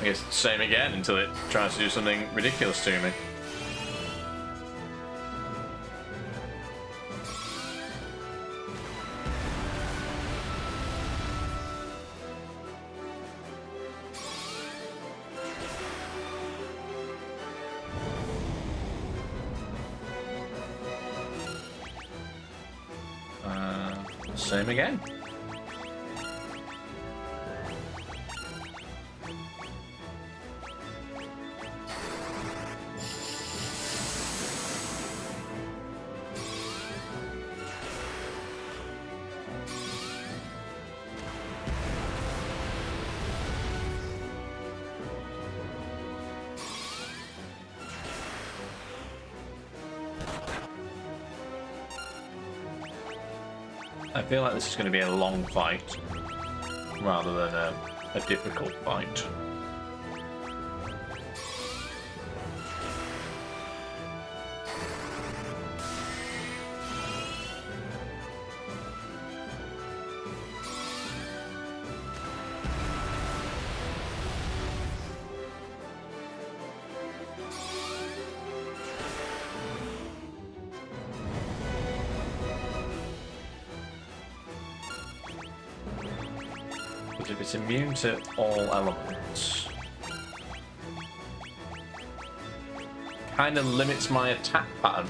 I guess same again until it tries to do something ridiculous to me. Same again. I feel like this is going to be a long fight rather than a difficult fight. If it's immune to all elements, kind of limits my attack pattern.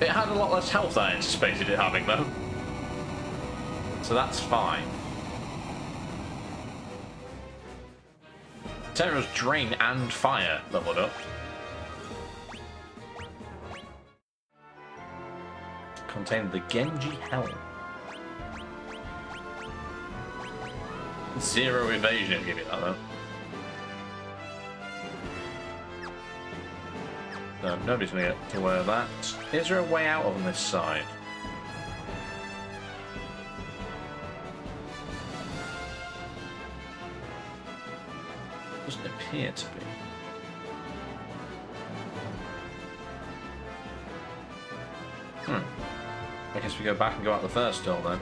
It had a lot less health than I anticipated it having, though, so that's fine. Terra's Drain and Fire leveled up. Contain the Genji Helm. 0 evasion, give me that though. No, nobody's gonna get aware of that. Is there a way out on this side? Doesn't appear to be. I guess we go back and go out the first door then.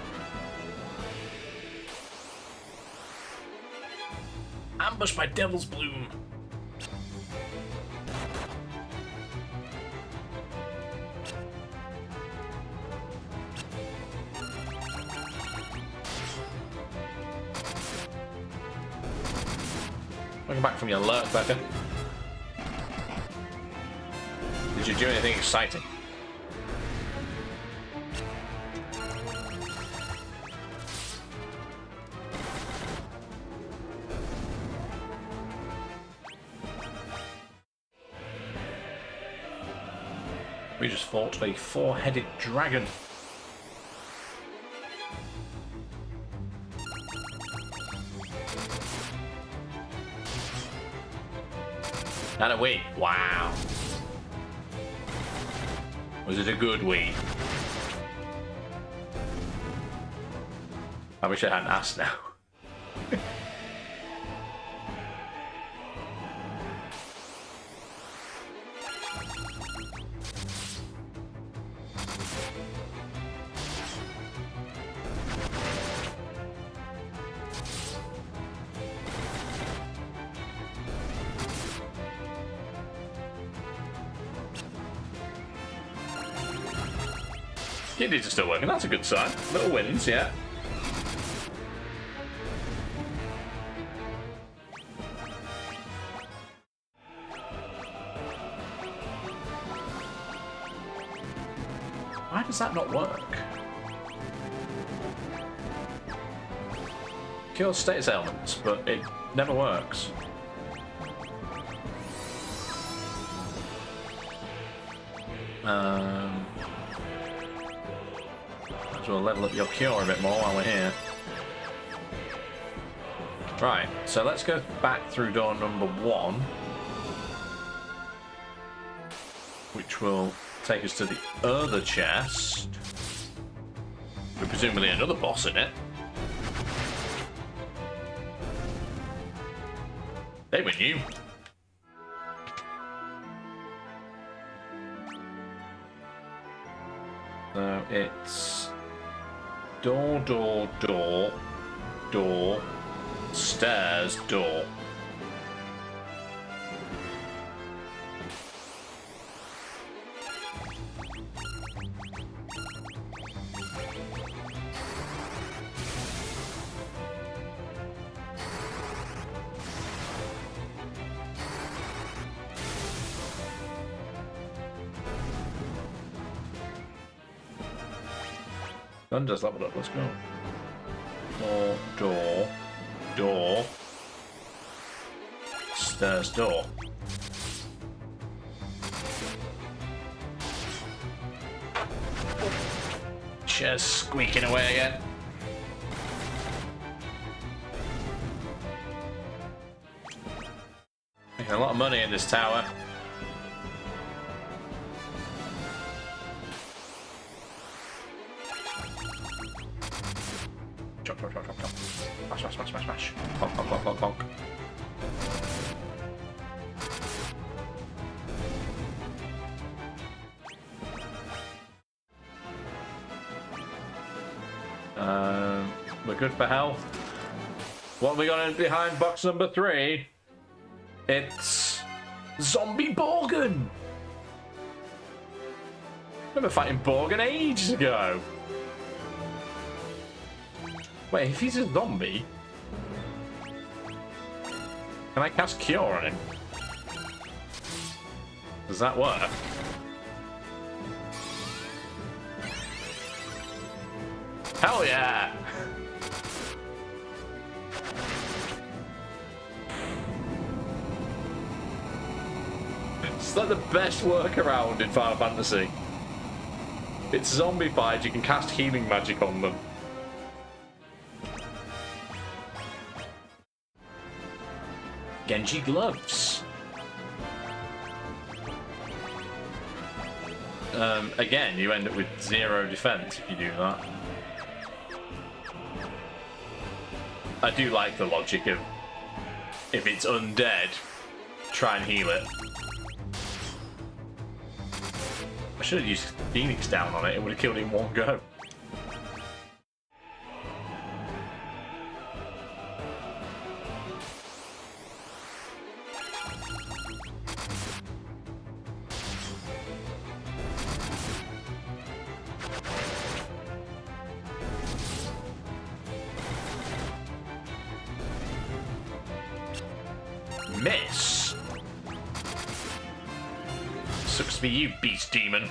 Ambushed by Devil's Bloom. Welcome back from your lurk, Becca. Did you do anything exciting? We just fought a 4-headed dragon. And a wee. Wow. Was it a good wee? I wish I hadn't asked now. Kidneys are still working. That's a good sign. Little wins, yeah. Why does that not work? Kills status elements, but it never works. Might as well level up your cure a bit more while we're here. Right, so let's go back through door number 1, which will take us to the other chest, with presumably another boss in it. They win you. So it's door, door, door, door, stairs, door. Thunder's leveled up, let's go. Door, door, door, stairs, door. Chair's squeaking away again. Making a lot of money in this tower. Chop, chop, chop, chop, chop. Smash, smash, smash, smash, smash. Honk, honk, honk, honk, honk. We're good for health. What have we got in behind box number 3? It's Zombie Borgin. I remember fighting Borgin ages ago. Wait, if he's a zombie, can I cast Cure on him? Does that work? Hell yeah! It's like the best workaround in Final Fantasy. It's zombified, you can cast healing magic on them. Genji gloves. Again, you end up with 0 defense if you do that. I do like the logic of if it's undead, try and heal it. I should have used Phoenix down on it, it would have killed it in one go. Miss. Sucks for you, beast demon.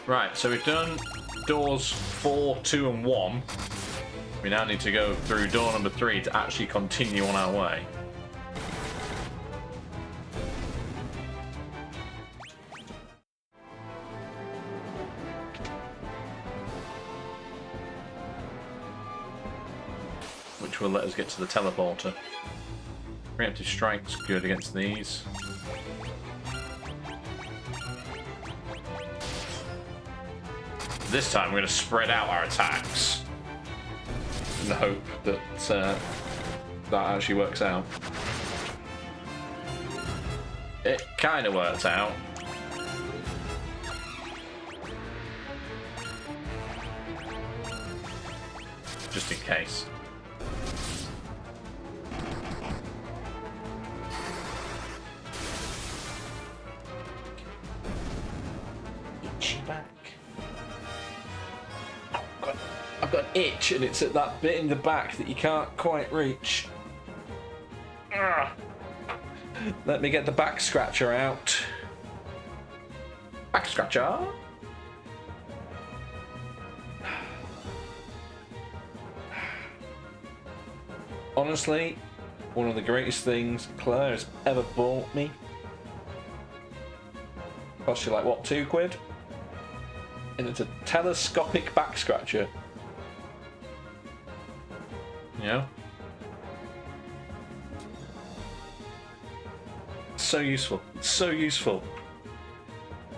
Right, so we've done doors 4, 2, and 1. We now need to go through door number 3 to actually continue on our way. Which will let us get to the teleporter. Preemptive strike's good against these. This time we're going to spread out our attacks in the hope that that actually works out. It kind of worked out. Just in case. itch, and it's at that bit in the back that you can't quite reach. Ugh. Let me get the back scratcher out. Back scratcher. Honestly, one of the greatest things Claire has ever bought me. Cost you like, what, £2? And it's a telescopic back scratcher. Yeah. So useful. So useful.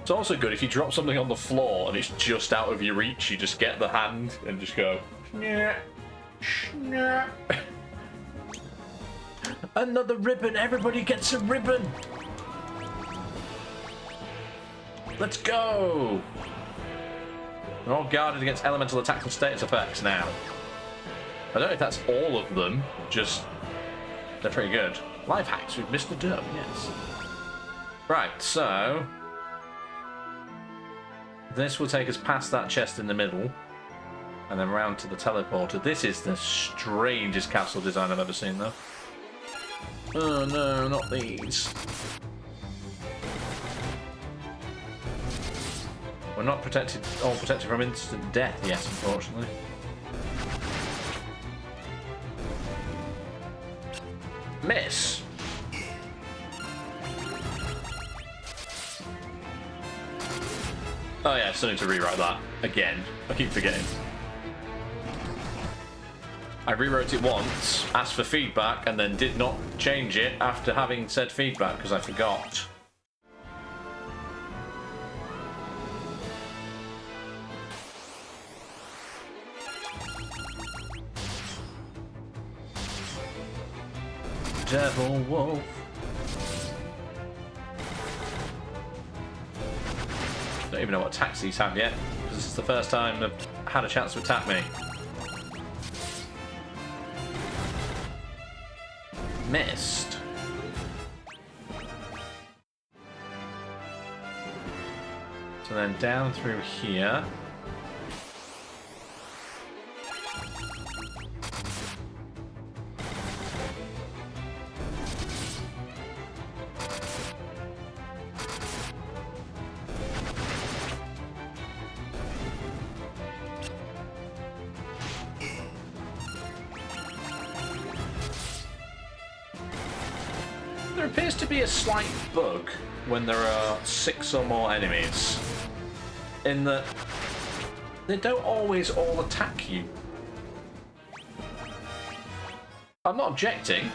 It's also good if you drop something on the floor and it's just out of your reach, you just get the hand and just go, yeah, yeah. Another ribbon. Everybody gets a ribbon. Let's go. They're all guarded against elemental attacks and status effects now. I don't know if that's all of them, just they're pretty good. Life hacks with Mr. Dub, yes. Right, so this will take us past that chest in the middle and then round to the teleporter. This is the strangest castle design I've ever seen, though. Oh no, not these. We're not protected, all protected from instant death yet, unfortunately. Miss. Oh yeah, I still need to rewrite that again. I keep forgetting. I rewrote it once, asked for feedback, and then did not change it after having said feedback because I forgot. Devil Wolf. Don't even know what attacks these have yet, because this is the first time they've had a chance to attack me. Missed. So then down through here. There appears to be a slight bug when there are 6 or more enemies, in that they don't always all attack you. I'm not objecting,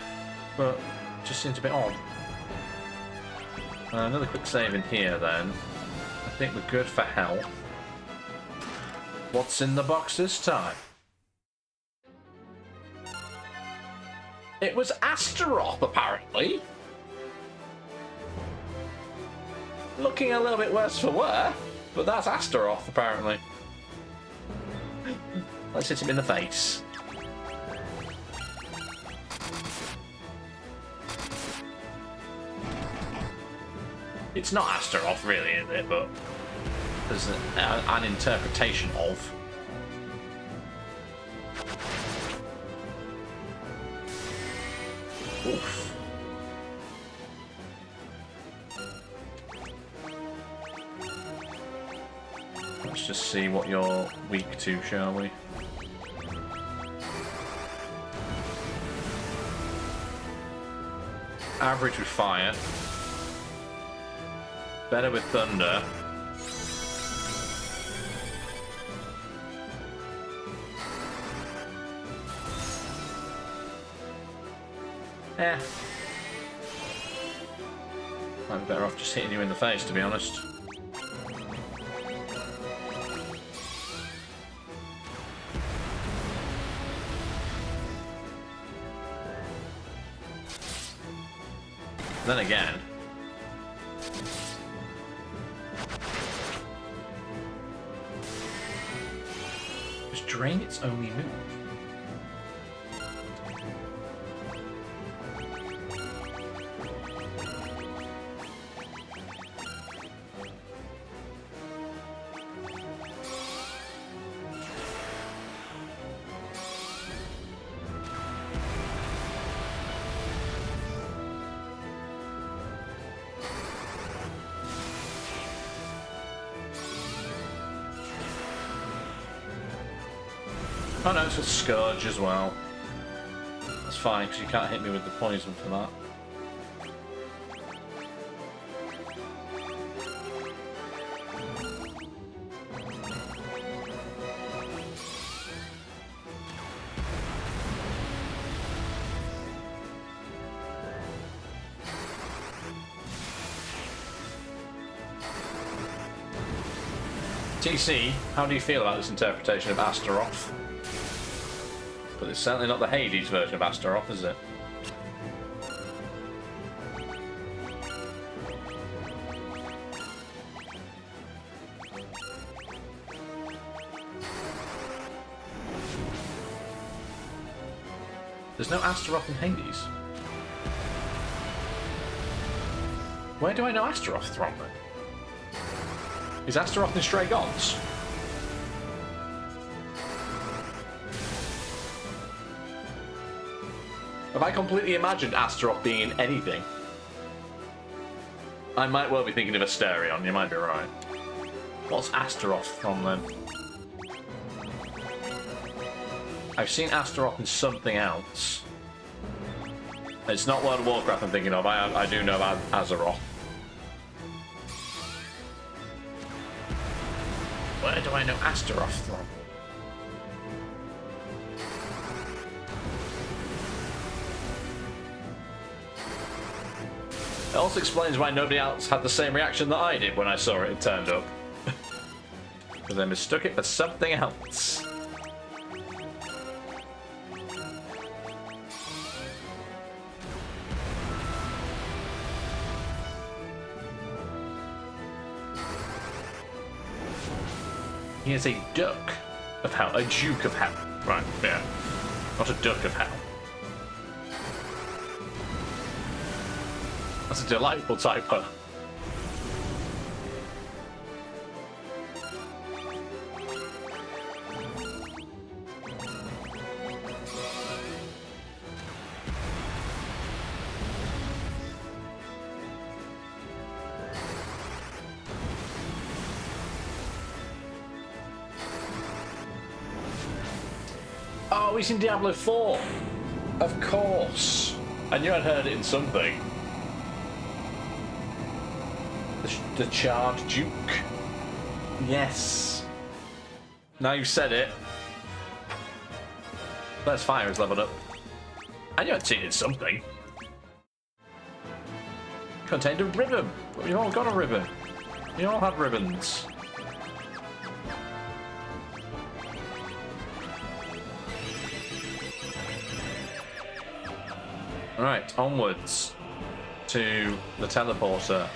but it just seems a bit odd. Another quick save in here then. I think we're good for health. What's in the box this time? It was Astaroth, apparently. Looking a little bit worse for wear, but that's Astaroth, apparently. Let's hit him in the face. It's not Astaroth, really, is it? But there's an interpretation of. Oof. Let's just see what you're weak to, shall we? Average with fire. Better with thunder. Eh. Might be better off just hitting you in the face, to be honest. Then again, just drain its only move. Oh no, it's a Scourge as well. That's fine, because you can't hit me with the poison for that. TC, how do you feel about this interpretation of Astaroth? But it's certainly not the Hades version of Astaroth, is it? There's no Astaroth in Hades. Where do I know Astaroth from then? Is Astaroth in Stray Gods? Have I completely imagined Astaroth being in anything? I might well be thinking of Asterion, you might be right. What's Astaroth from then? I've seen Astaroth in something else. It's not World of Warcraft I'm thinking of, I do know about Azeroth. Where do I know Astaroth from? It also explains why nobody else had the same reaction that I did when I saw it turned up. Because I mistook it for something else. He is a duck of hell. A duke of hell. Right, yeah. Not a duck of hell. That's a delightful typo. Oh, he's in Diablo 4. Of course. I knew I'd heard it in something. The Charred Duke. Yes. Now you've said it. Let's Fire is leveled up. I knew I'd seen it in something. Contained a ribbon. You all got a ribbon. You all had ribbons. Alright, onwards to the teleporter.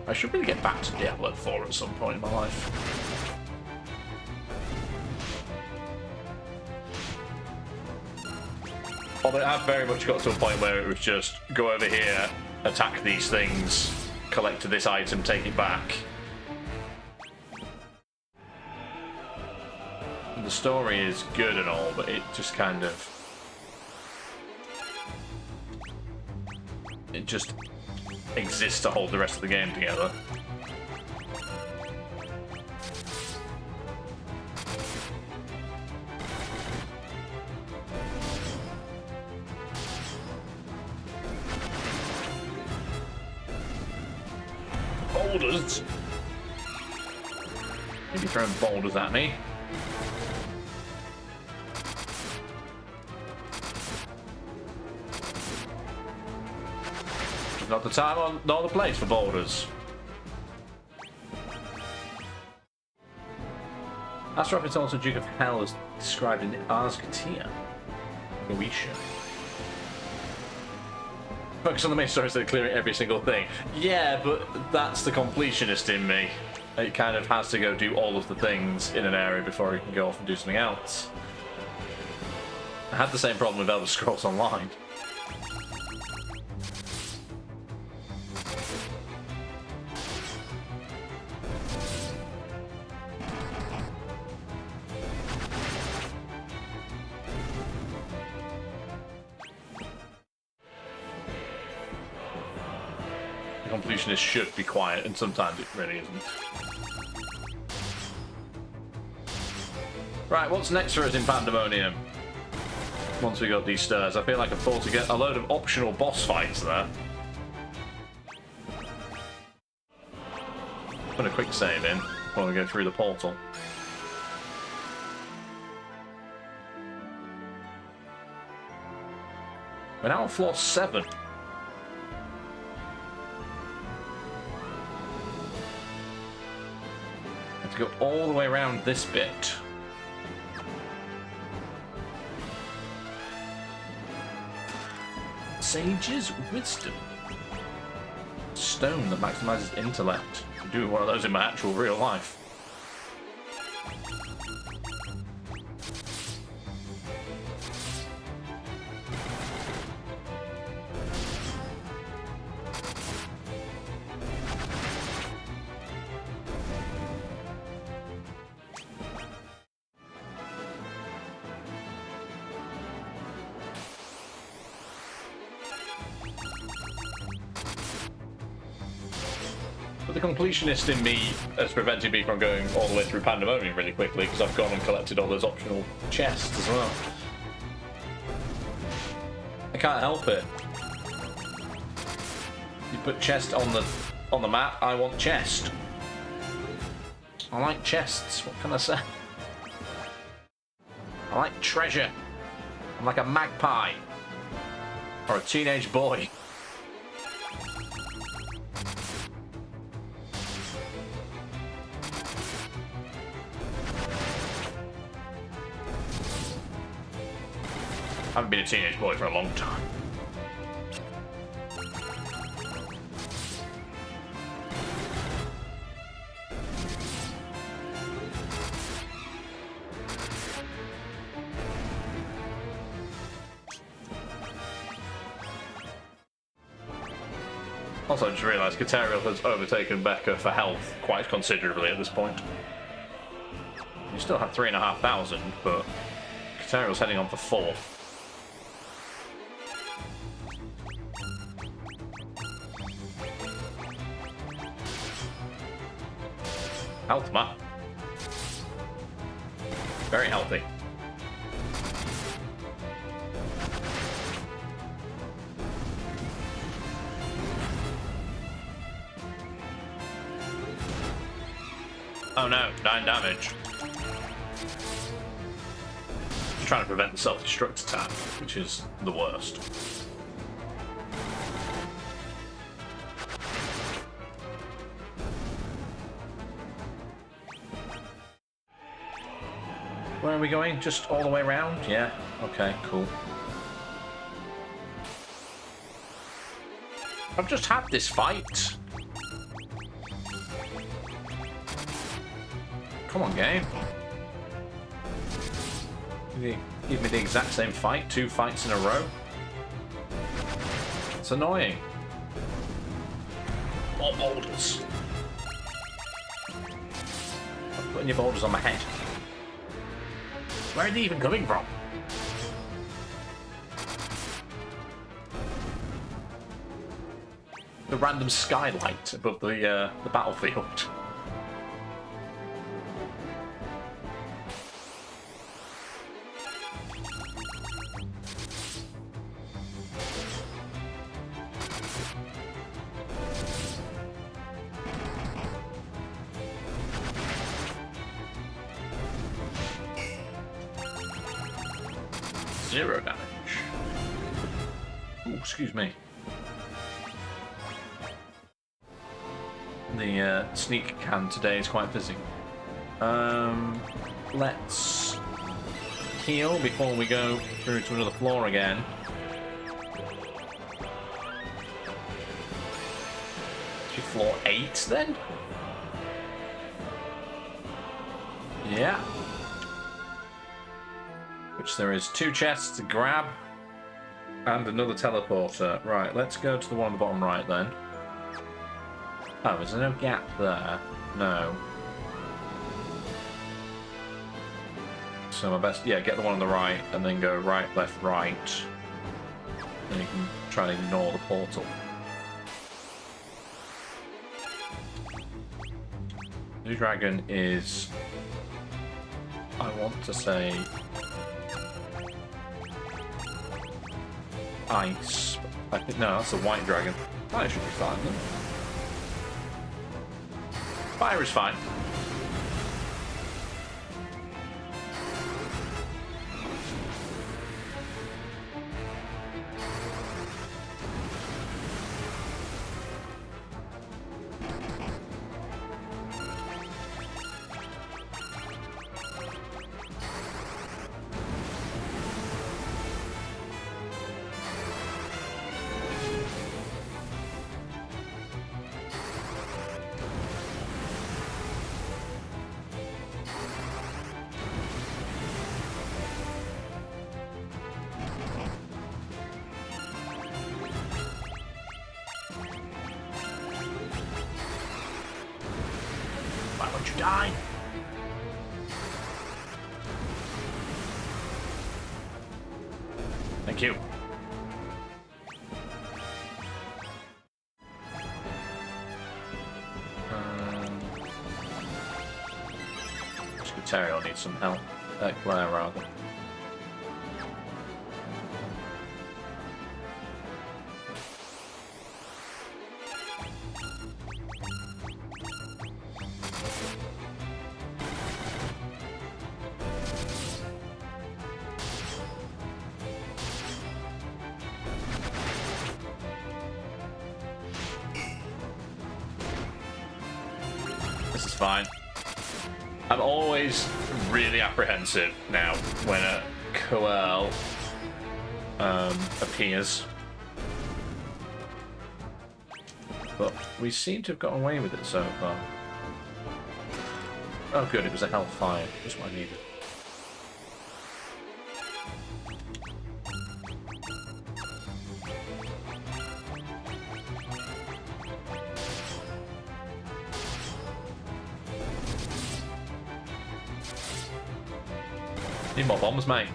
I should really get back to Diablo 4 at some point in my life. Although I've very much got to a point where it was just go over here, attack these things, collect this item, take it back. And the story is good and all, but it just kind of... It just exists to hold the rest of the game together. Boulders? Maybe throwing boulders at me. Not the time or not the place for boulders. Astaroth is also Duke of Hell as described in Ars Goetia. Goetia. Focus on the main story instead of clearing every single thing. Yeah, but that's the completionist in me. It kind of has to go do all of the things in an area before it can go off and do something else. I had the same problem with Elder Scrolls Online. The completionist should be quiet, and sometimes it really isn't. Right, what's next for us in Pandemonium? Once we got these stairs, I feel like I thought to get a load of optional boss fights there. Put a quick save in while we go through the portal. We're now on floor 7. Have to go all the way around this bit. Sage's Wisdom. Stone that maximizes intellect. I'm doing one of those in my actual real life. But the completionist in me has prevented me from going all the way through Pandemonium really quickly because I've gone and collected all those optional chests as well. I can't help it. You put chest on the map, I want chest. I like chests, what can I say? I like treasure. I'm like a magpie. Or a teenage boy. I haven't been a teenage boy for a long time. Also, I just realised Kateriel has overtaken Becca for health quite considerably at this point. You still have 3,500, but Kateriel's heading on for 4. Health map. Very healthy. Oh no, 9 damage. Trying to prevent the self-destruct attack, which is the worst. Where are we going? Just all the way around? Yeah. Okay, cool. I've just had this fight. Come on, game. Give me the exact same fight, 2 fights in a row. It's annoying. More boulders. I'm putting your boulders on my head. Where are they even coming from? The random skylight above the battlefield. Zero damage. Ooh, excuse me. The sneak can today is quite busy. Let's heal before we go through to another floor again. To floor 8 then? Yeah. Which there is 2 chests to grab and another teleporter. Right, let's go to the one on the bottom right then. Oh, is there no gap there? No. So my best, yeah, get the one on the right and then go right, left, right. Then you can try and ignore the portal. Blue dragon is, I want to say, ice. I think no, that's a white dragon. That should be fine then. Fire is fine. Why won't you die? Thank you. Terry will need some help. Claire, rather. This is fine. I'm always really apprehensive now when a Coel appears. But we seem to have gotten away with it so far. Oh good, it was a Hellfire. That's what I needed. Need more bombs, mate.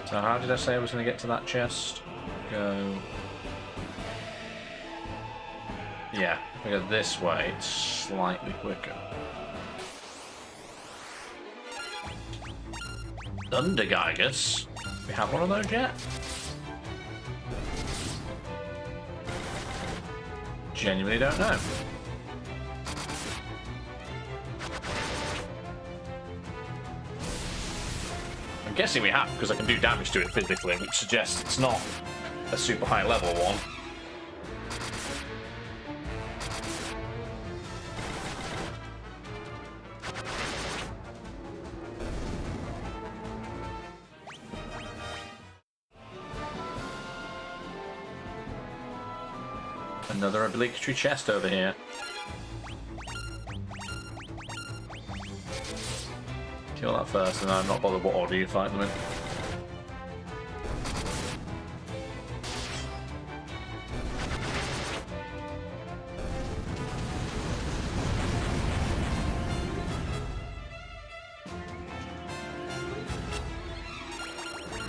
So how did I say I was going to get to that chest? Go... Yeah, if we go this way, it's slightly quicker. Thunder Gygus? We have one of those yet? Genuinely don't know. I'm guessing we have, because I can do damage to it physically, which suggests it's not a super high level one. Another obligatory chest over here. Kill that first, and I'm not bothered what order you fight them in.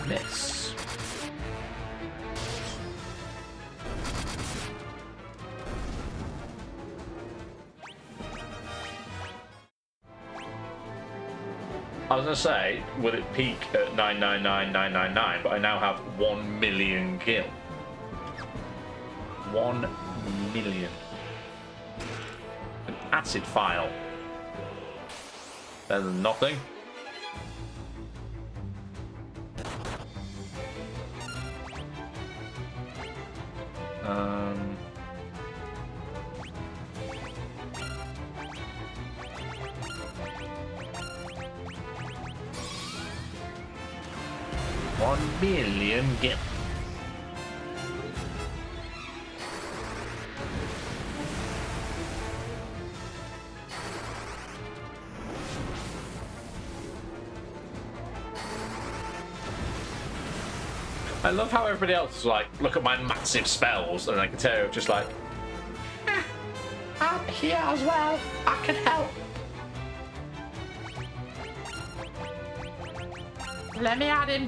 Miss. I was going to say, will it peak at 999,999, but I now have 1 million gil. 1 million. An acid file. Better than nothing. $1 million gil. I love how everybody else is like, look at my massive spells, and then Kateria just like, I'm here as well. I can help. Let me at him.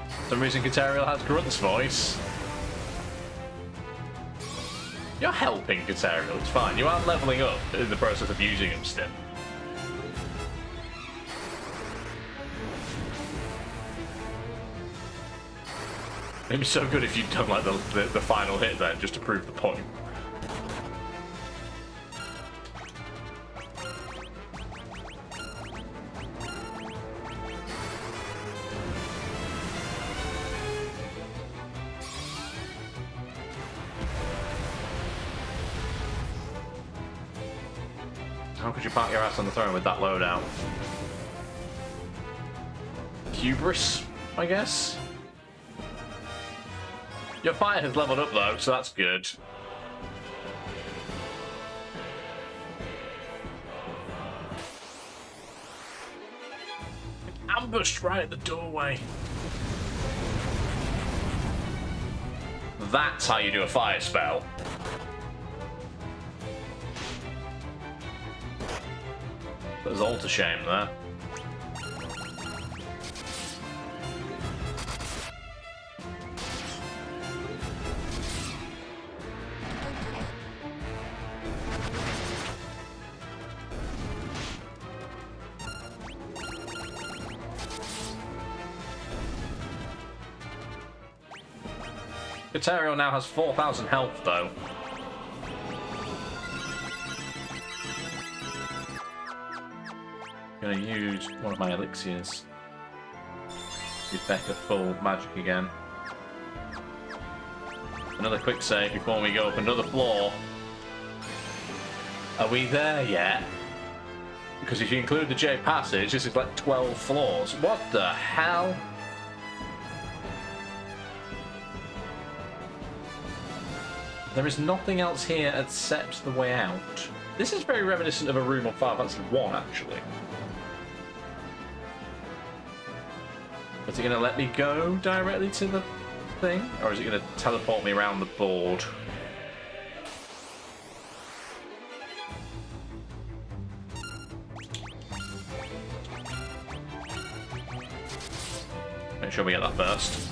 For some reason, Kateriel has Grunt's voice. You're helping Kateriel, it's fine. You aren't leveling up in the process of using him still. It'd be so good if you'd done like the final hit then, just to prove the point. How could you park your ass on the throne with that loadout? Hubris, I guess? Your fire has leveled up though, so that's good. Ambushed right at the doorway. That's how you do a fire spell. There's all to shame there. Katerio now has 4,000 health though. I'm gonna use one of my elixirs. Give Becca full magic again. Another quick save before we go up another floor. Are we there yet? Because if you include the J passage, this is like 12 floors. What the hell? There is nothing else here except the way out. This is very reminiscent of a room on Final Fantasy 1, actually. Is it going to let me go directly to the thing? Or is it going to teleport me around the board? Make sure we get that first.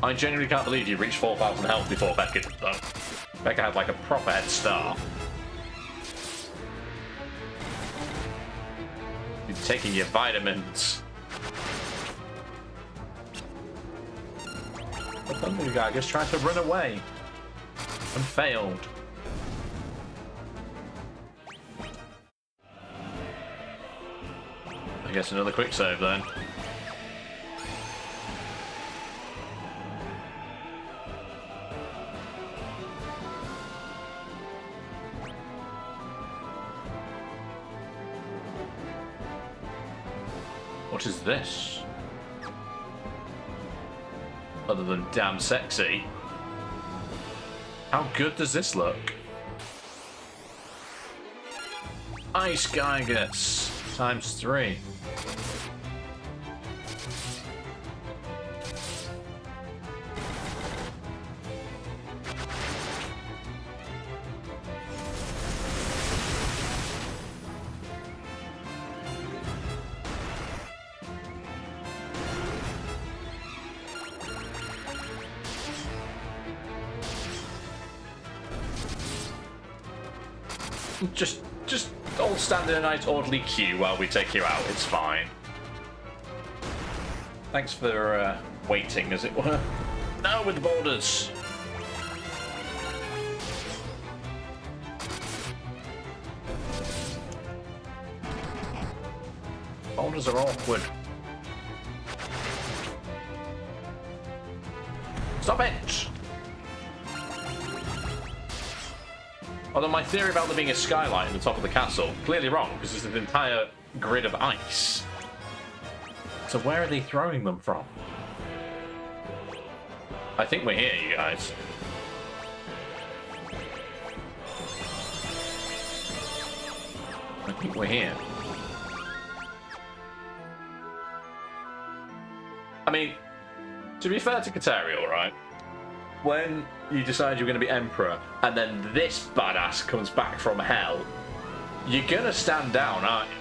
I genuinely can't believe you reached 4,000 health before Becca did, though. Becca had like a proper head start. You're taking your vitamins. The Thunder guy just tried to run away and failed. I guess another quick save then. What is this? Other than damn sexy. How good does this look? Ice Gygus ×3. Just all stand in a nice orderly queue while we take you out. It's fine. Thanks for waiting, as it were. Now with the borders. Boulders are awkward. Stop it! Although my theory about there being a skylight at the top of the castle, clearly wrong, because there's an entire grid of ice. So where are they throwing them from? I think we're here, you guys. think we're here. I mean, to be fair to Caterial, right? When you decide you're going to be Emperor, and then this badass comes back from hell, you're going to stand down, aren't you?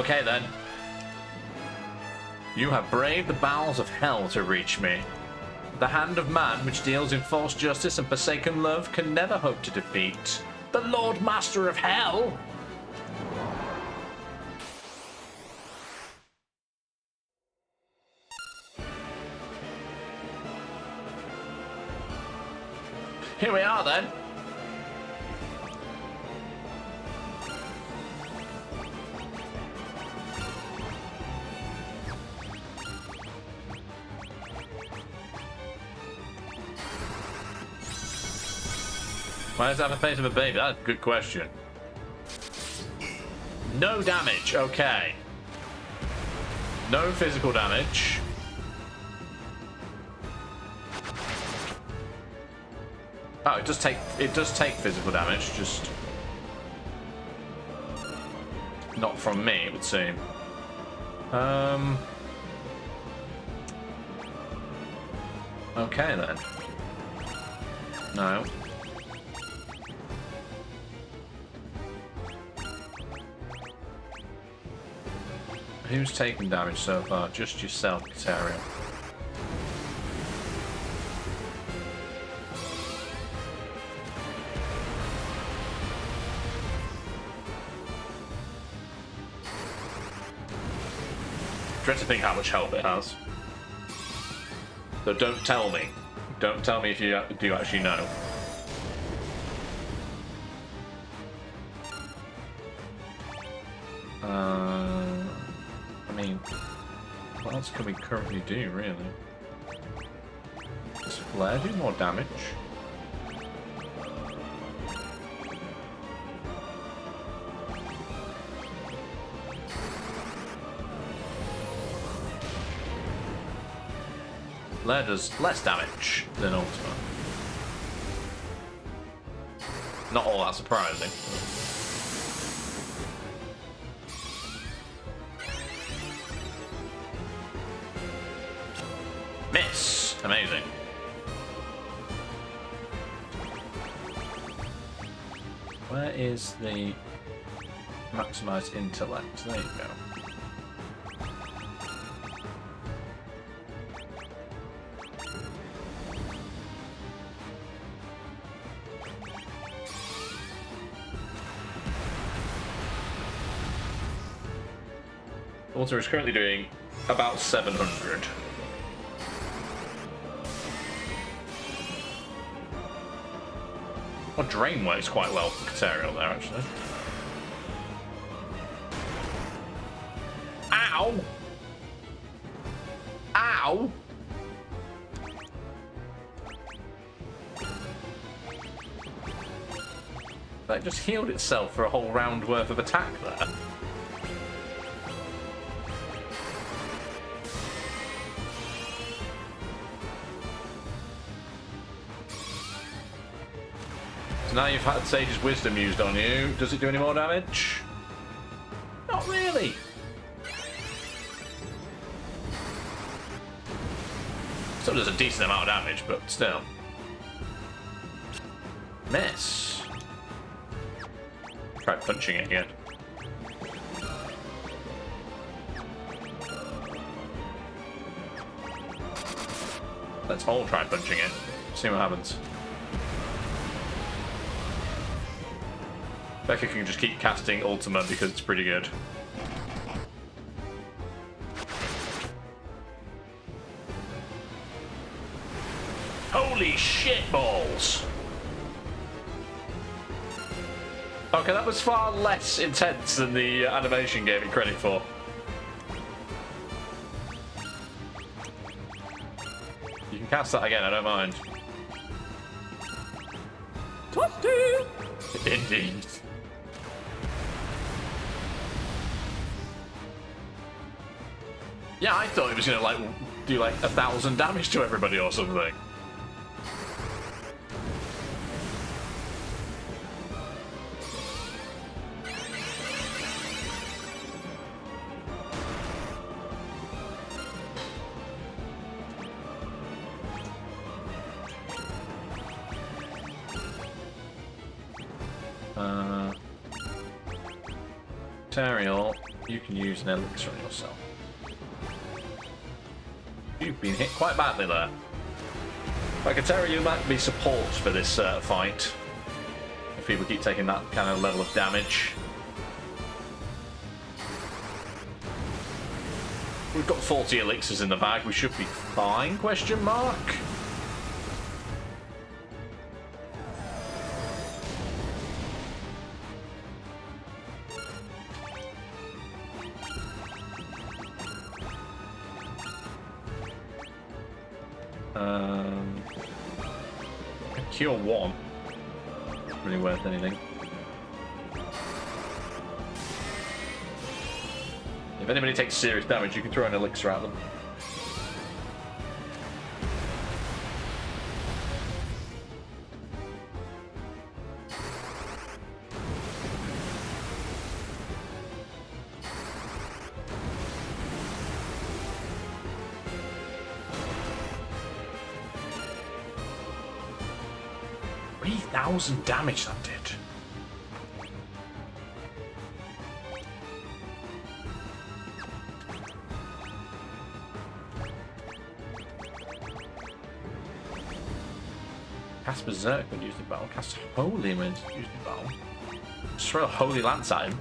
Okay, then. You have braved the bowels of hell to reach me. The hand of man, which deals in false justice and forsaken love, can never hope to defeat the Lord Master of Hell. Here we are, then. Why does it have a face of a baby? That's a good question. No damage. Okay. No physical damage. Oh, it does take physical damage, just not from me, it would seem. Okay then. No. Who's taken damage so far? Just yourself, Caterial. Dread to think how much help it has. So don't tell me. Don't tell me if you do actually know. I mean, what else can we currently do, really? Does Flare do more damage? Flare does less damage than Ultima. Not all that surprising. Miss! Amazing. Where is the maximized intellect? There you go. Walter is currently doing about 700. Well, Drain works quite well for Caterial there, actually. Ow! Ow! That just healed itself for a whole round worth of attack there. So now you've had Sage's Wisdom used on you. Does it do any more damage? Not really. Still does a decent amount of damage, but still. Miss. Try punching it again. Let's all try punching it. See what happens. Becca can just keep casting Ultima because it's pretty good. Holy shit balls! Okay, that was far less intense than the animation gave it credit for. You can cast that again, I don't mind. Indeed. Yeah, I thought he was gonna like do like 1,000 damage to everybody or something. Bacterial, you can use an elixir on yourself. You've been hit quite badly there. Bacterial, you might be support for this fight. If people keep taking that kind of level of damage. We've got 40 elixirs in the bag, we should be fine, question mark? Cure 1. Not really worth anything. If anybody takes serious damage, you can throw an elixir at them. Thousand damage that did. Cast Berserk when used in battle. Cast Holy when used in battle. Just throw a Holy Lance at him.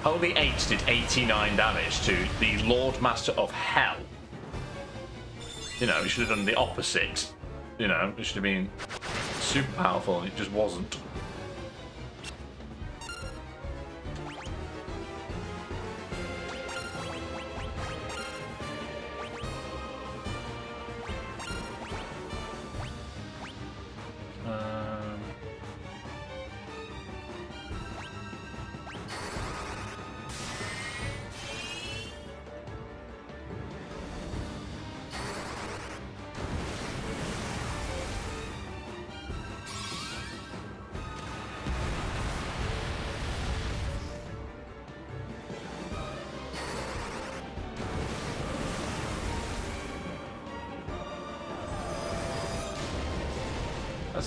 Holy 8 did 89 damage to the Lord Master of Hell. You know, he should have done the opposite. You know, it should have been super powerful, and it just wasn't.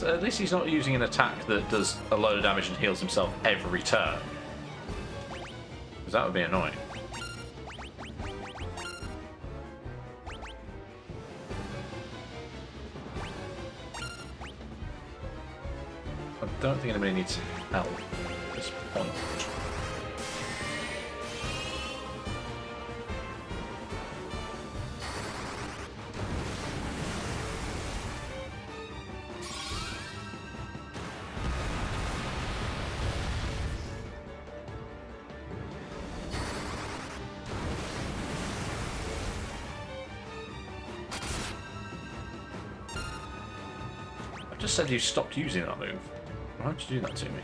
At least he's not using an attack that does a load of damage and heals himself every turn. Because that would be annoying. I don't think anybody needs help at this point. Said you stopped using that move. Why would you do that to me?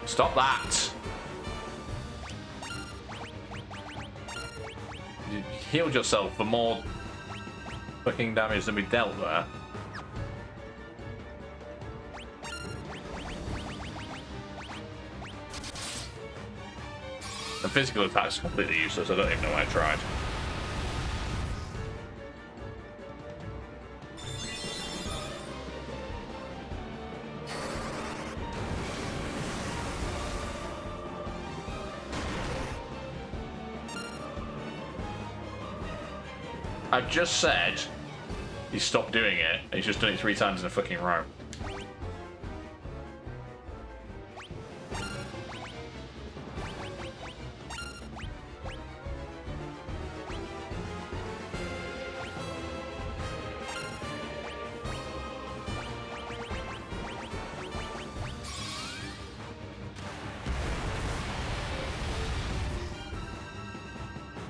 Stop that! You healed yourself for more fucking damage than we dealt there. The physical attack's completely useless, I don't even know why I tried. I've just said he stopped doing it, and he's just done it 3 times in a fucking row.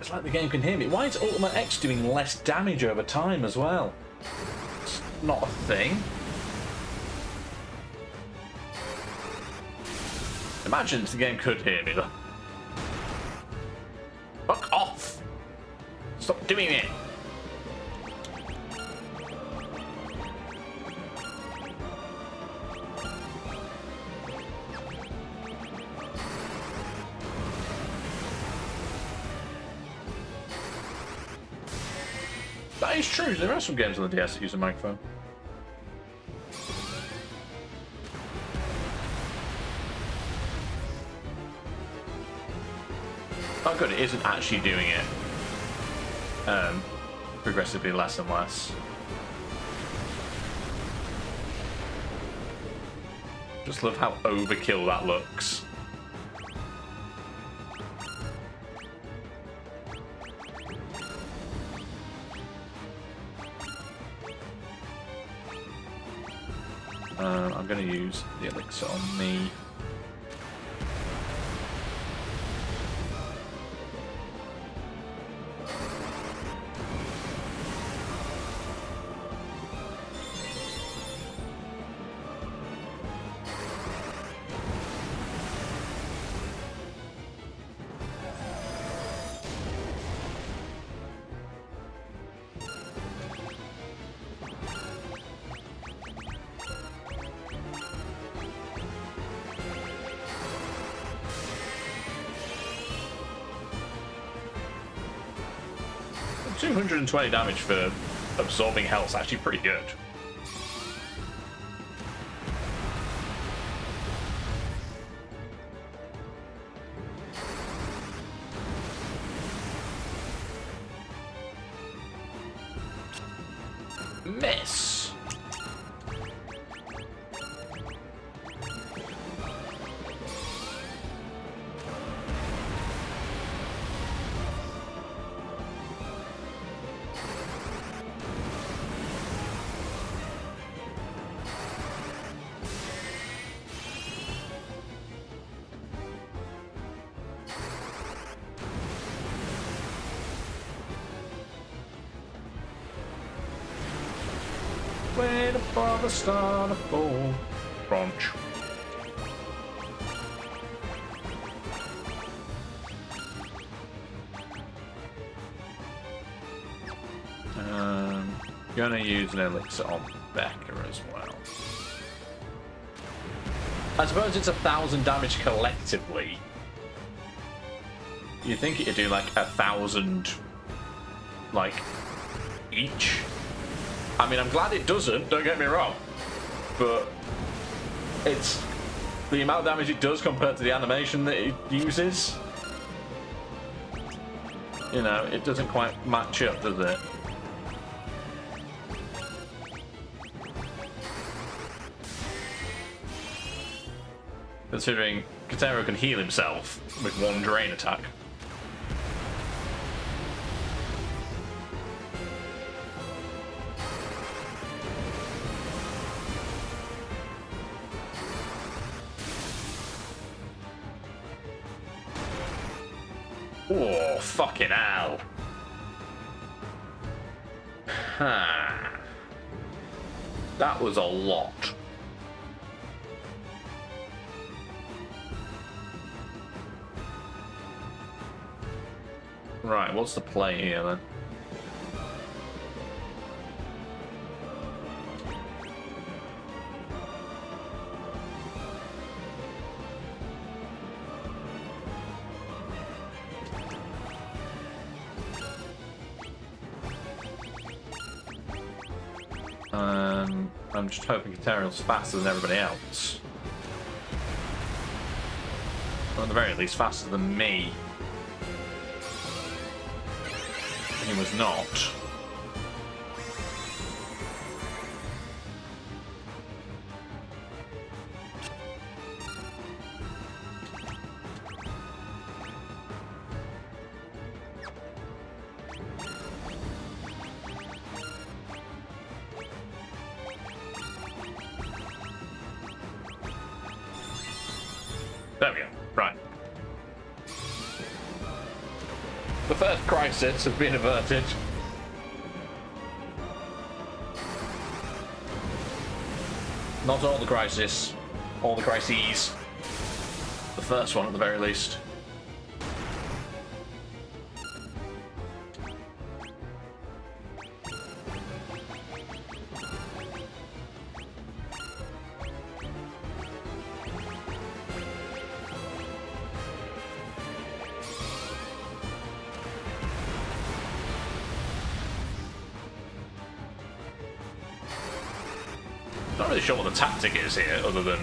It's like the game can hear me. Why is Ultimate X doing less damage over time as well? It's not a thing. Imagine if the game could hear me though. Fuck off! Stop doing it! That is true. There are some games on the DS that use a microphone. Oh good, it isn't actually doing it. Progressively less and less. Just love how overkill that looks. I'm going to use the elixir on me. $220 damage for absorbing health is actually pretty good. Miss. Wait for the start of full crunch. Gonna use an elixir on Becca as well. I suppose it's 1,000 damage collectively. You'd think it'd do like 1,000, like, each. I mean, I'm glad it doesn't, don't get me wrong, but it's the amount of damage it does compared to the animation that it uses. You know, it doesn't quite match up, does it? Considering Katero can heal himself with one drain attack. Oh, fucking hell. Huh. That was a lot. Right, what's the play here then? I'm just hoping Kateriel's faster than everybody else. Or at the very least, faster than me. He was not. There we go. Right. The first crisis has been averted. Not all the crises. All the crises. The first one at the very least. Not really sure what the tactic is here, other than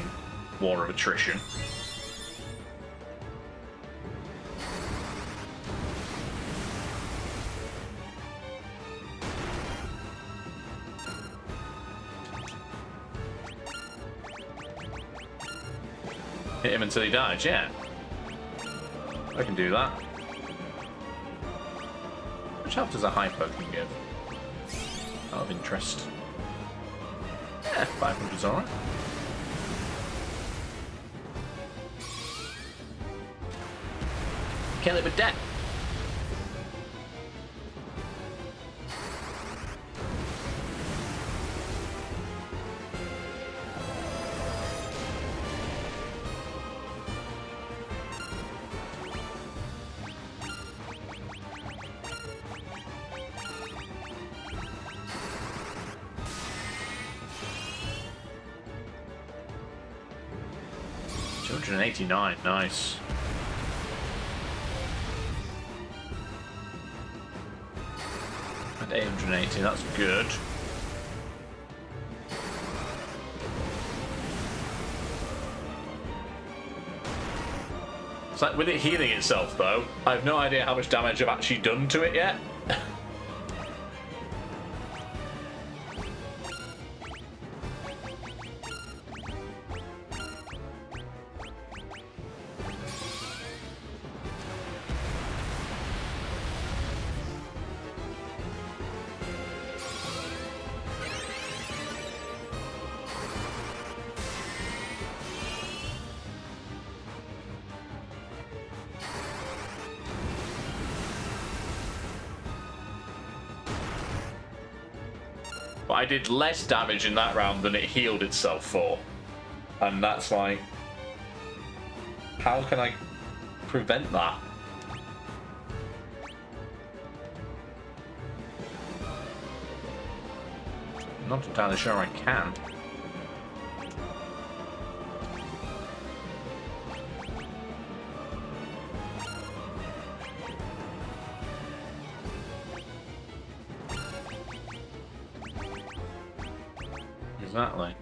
war of attrition. Hit him until he dies, yeah. I can do that. Which health does a hypo can give? Out of interest. Yeah, 500's alright. Kill it with death. $289, nice. And 880, that's good. It's like with it healing itself though, I have no idea how much damage I've actually done to it yet. But I did less damage in that round than it healed itself for. And that's like... how can I prevent that? I'm not entirely sure I can. Exactly.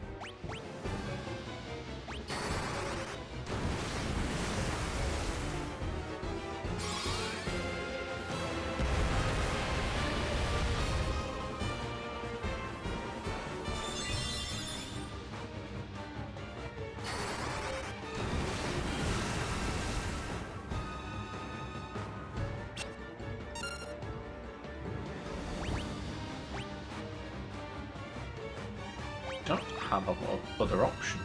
Don't have a lot of other options.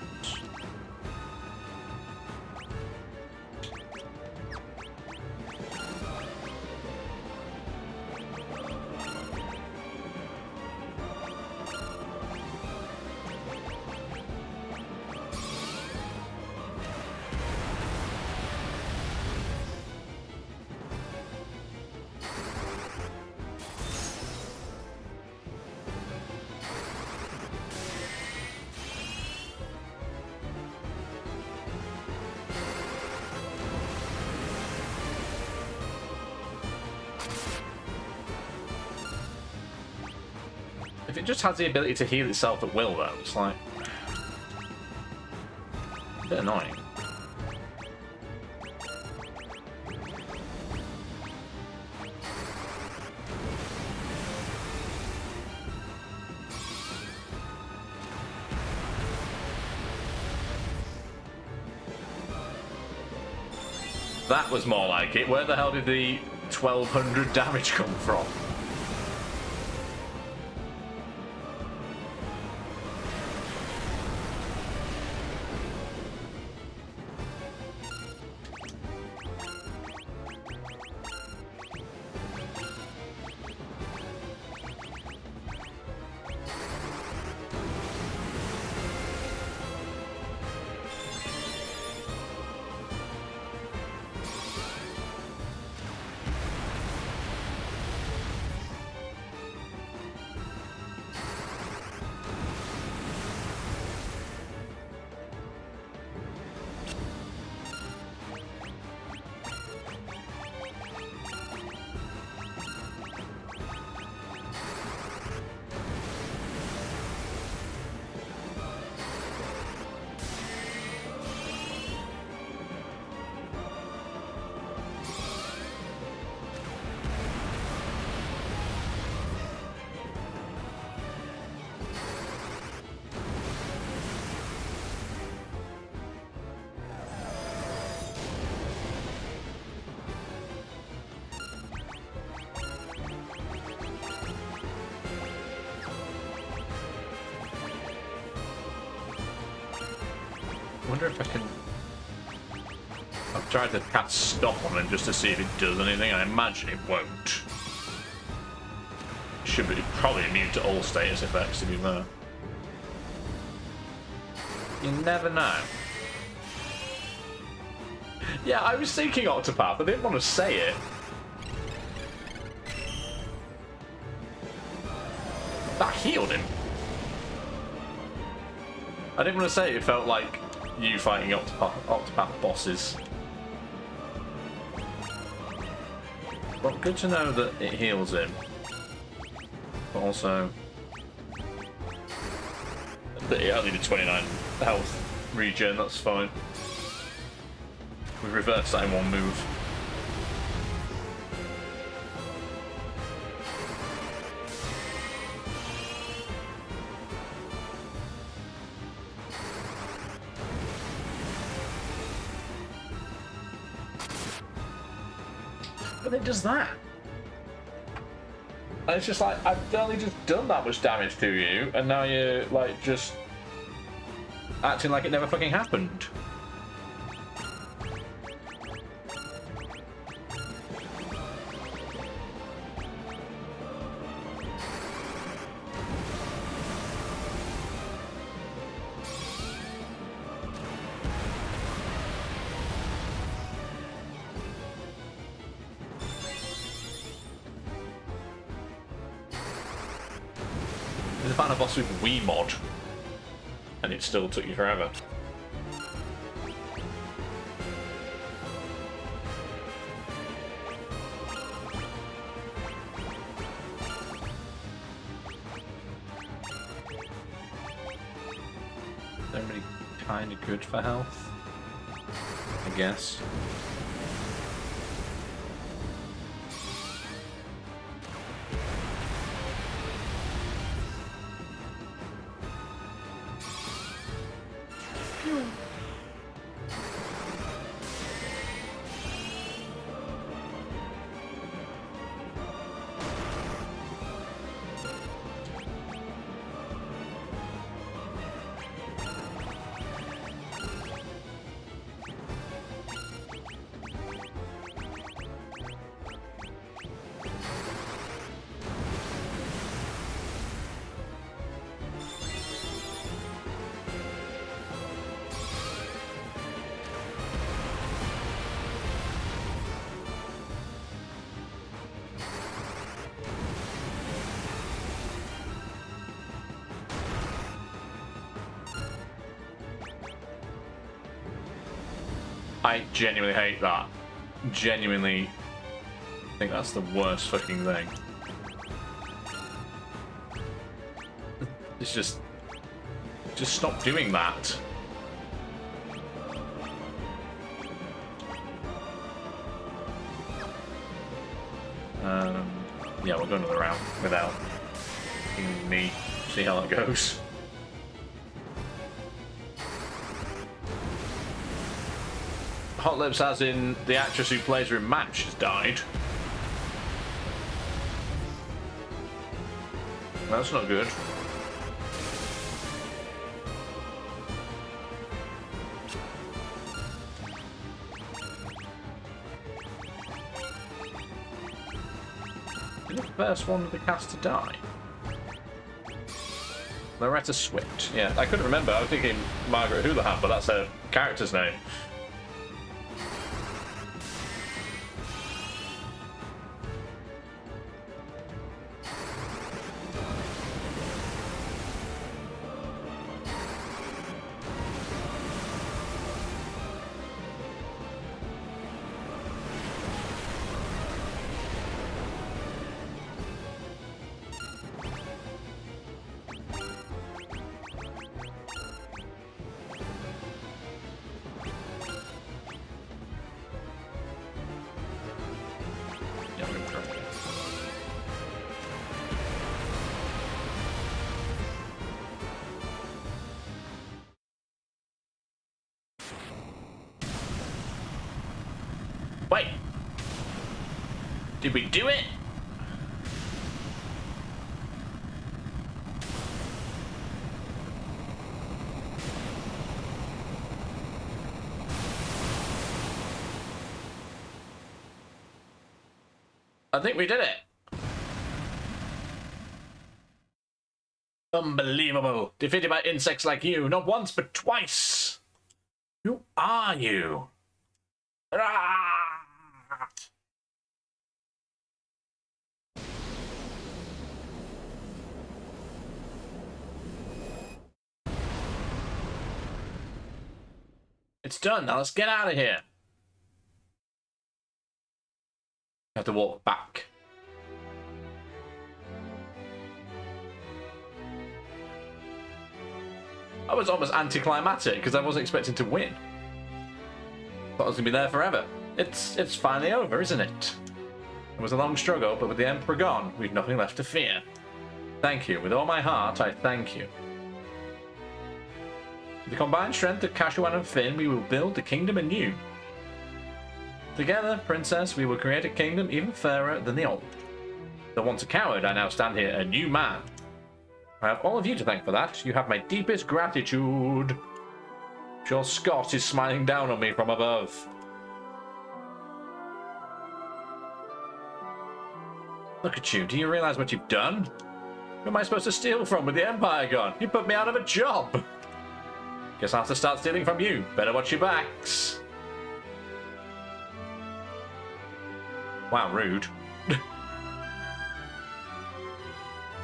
If it just has the ability to heal itself at will, though, it's like... a bit annoying. That was more like it. Where the hell did the 1200 damage come from? I wonder if I can... I've tried to cast stop on him just to see if it does anything. I imagine it won't. Should be probably immune to all status effects, to be fair. You never know. Yeah, I was thinking Octopath. I didn't want to say it. That healed him. I didn't want to say it. It felt like you fighting Octopath bosses. But good to know that it heals him. But also that it only did 29 health regen, that's fine. We reversed that in one move. But it does that. And it's just like, I've only just done that much damage to you, and now you're like just acting like it never fucking happened. There's a final boss with Wii mod, and it still took you forever. They're really kind of good for health, I guess. I genuinely hate that. Genuinely think that's the worst fucking thing. It's just stop doing that. Yeah, we'll go another round without me. See how that goes. Hot Lips, as in the actress who plays her in Match, has died. That's not good. You're the first one of the cast to die. Loretta Swift. Yeah, I couldn't remember. I was thinking Margaret Houlihan, but that's her character's name. Wait! Did we do it? I think we did it. Unbelievable. Defeated by insects like you, not once but twice. Who are you? Ah! It's done. Now let's get out of here. I have to walk back. I was almost anticlimactic because I wasn't expecting to win. Thought I was going to be there forever. It's finally over, isn't it? It was a long struggle, but with the Emperor gone, we've nothing left to fear. Thank you. With all my heart, I thank you. With the combined strength of Kashuan and Finn, we will build the kingdom anew. Together, Princess, we will create a kingdom even fairer than the old. Though once a coward, I now stand here a new man. I have all of you to thank for that. You have my deepest gratitude. I'm sure Scott is smiling down on me from above. Look at you. Do you realize what you've done? Who am I supposed to steal from with the Empire gone? You put me out of a job. Guess I'll have to start stealing from you. Better watch your backs. Wow, rude.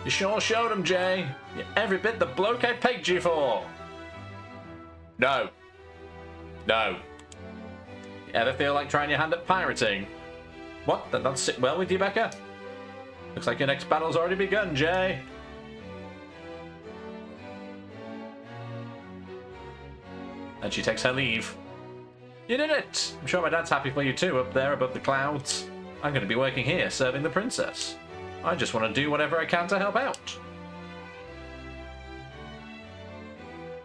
You sure showed him, Jay. You're every bit the bloke I pegged you for. No. No. You ever feel like trying your hand at pirating? What? That doesn't sit well with you, Becca? Looks like your next battle's already begun, Jay. And she takes her leave. You did it! I'm sure my dad's happy for you too, up there above the clouds. I'm going to be working here, serving the princess. I just want to do whatever I can to help out.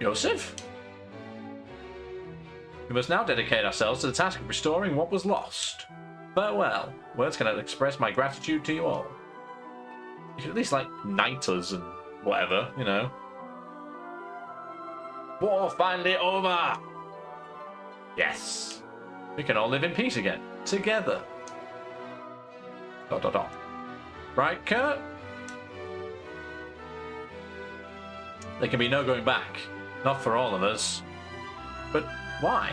Yosef? We must now dedicate ourselves to the task of restoring what was lost. Farewell. Words cannot express my gratitude to you all. You should at least, like, knight us and whatever, you know. War finally over! Yes. We can all live in peace again. Together. ... Right, Kurt? There can be no going back. Not for all of us. But why?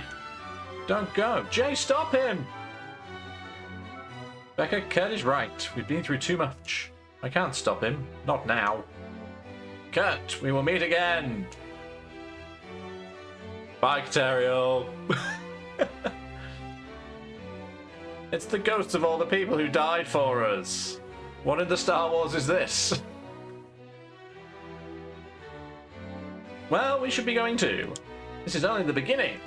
Don't go. Jay, stop him! Becca, Kurt is right. We've been through too much. I can't stop him. Not now. Kurt, we will meet again! Bye, Cateriel. It's the ghosts of all the people who died for us. What in the Star Wars is this? Well, we should be going too. This is only the beginning.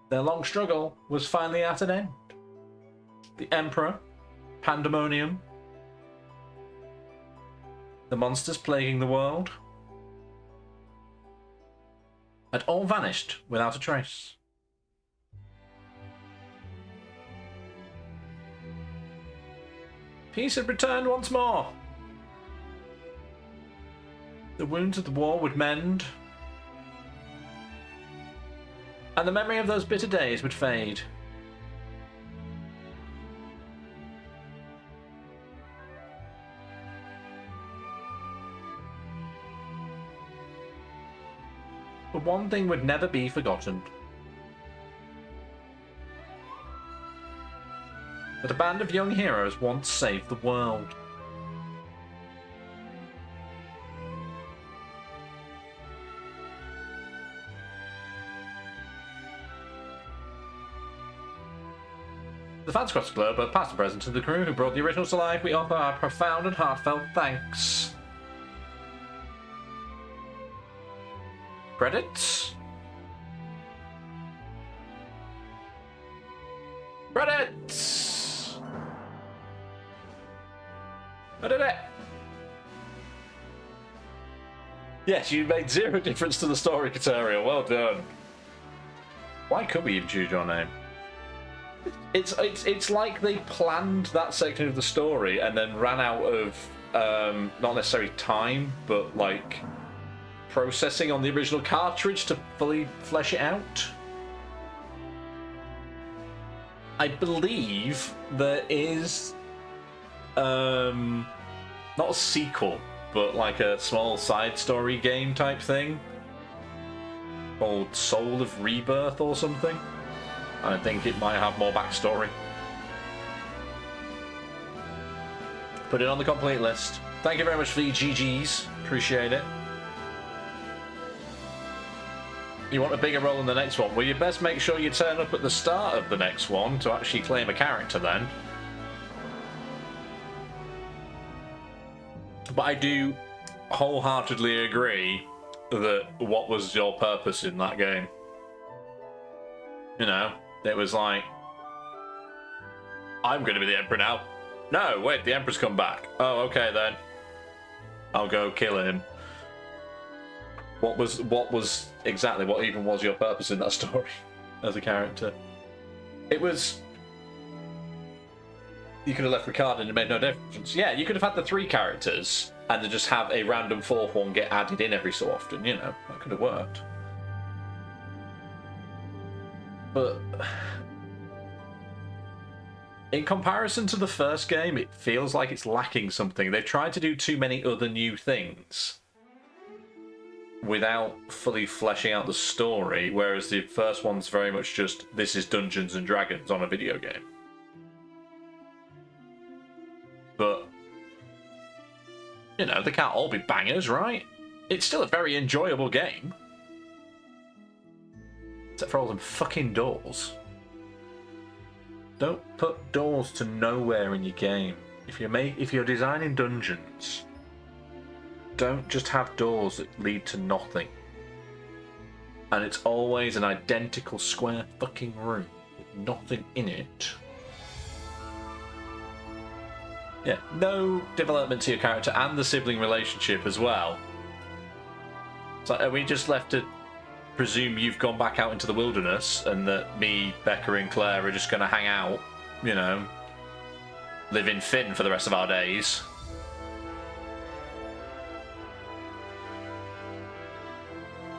Their long struggle was finally at an end. The Emperor, pandemonium, the monsters plaguing the world had all vanished without a trace. Peace had returned once more. The wounds of the war would mend, and the memory of those bitter days would fade. But one thing would never be forgotten. That a band of young heroes once saved the world. The fans across the globe, both past and present, to the crew who brought the originals to life, we offer our profound and heartfelt thanks. Credits? Credits! I did it! Yes, you made zero difference to the story, Cateriel. Well done. Why could we even choose your name? It's like they planned that section of the story and then ran out of not necessarily time, but like processing on the original cartridge to fully flesh it out. I believe there is not a sequel, but like a small side story game type thing called Soul of Rebirth or something. I think it might have more backstory. Put it on the complete list. Thank you very much for the GGs. Appreciate it. You want a bigger role in the next one? Well, you best make sure you turn up at the start of the next one to actually claim a character then. But I do wholeheartedly agree that what was your purpose in that game? You know, it was like, I'm going to be the Emperor now. No, wait, the Emperor's come back. Oh, okay then. I'll go kill him. What was exactly, what even was your purpose in that story as a character? It was... You could have left Ricard and it made no difference. Yeah, you could have had the 3 characters and then just have a random 4th one get added in every so often, you know. That could have worked. But... in comparison to the first game, it feels like it's lacking something. They've tried to do too many other new things without fully fleshing out the story, whereas the first one's very much just, this is Dungeons and Dragons on a video game. But, you know, they can't all be bangers, right? It's still a very enjoyable game. Except for all them fucking doors. Don't put doors to nowhere in your game. If you're designing dungeons, don't just have doors that lead to nothing. And it's always an identical square fucking room with nothing in it. Yeah, no development to your character and the sibling relationship as well. So are we just left to presume you've gone back out into the wilderness and that me, Becca and Claire are just going to hang out, you know, live in Finn for the rest of our days?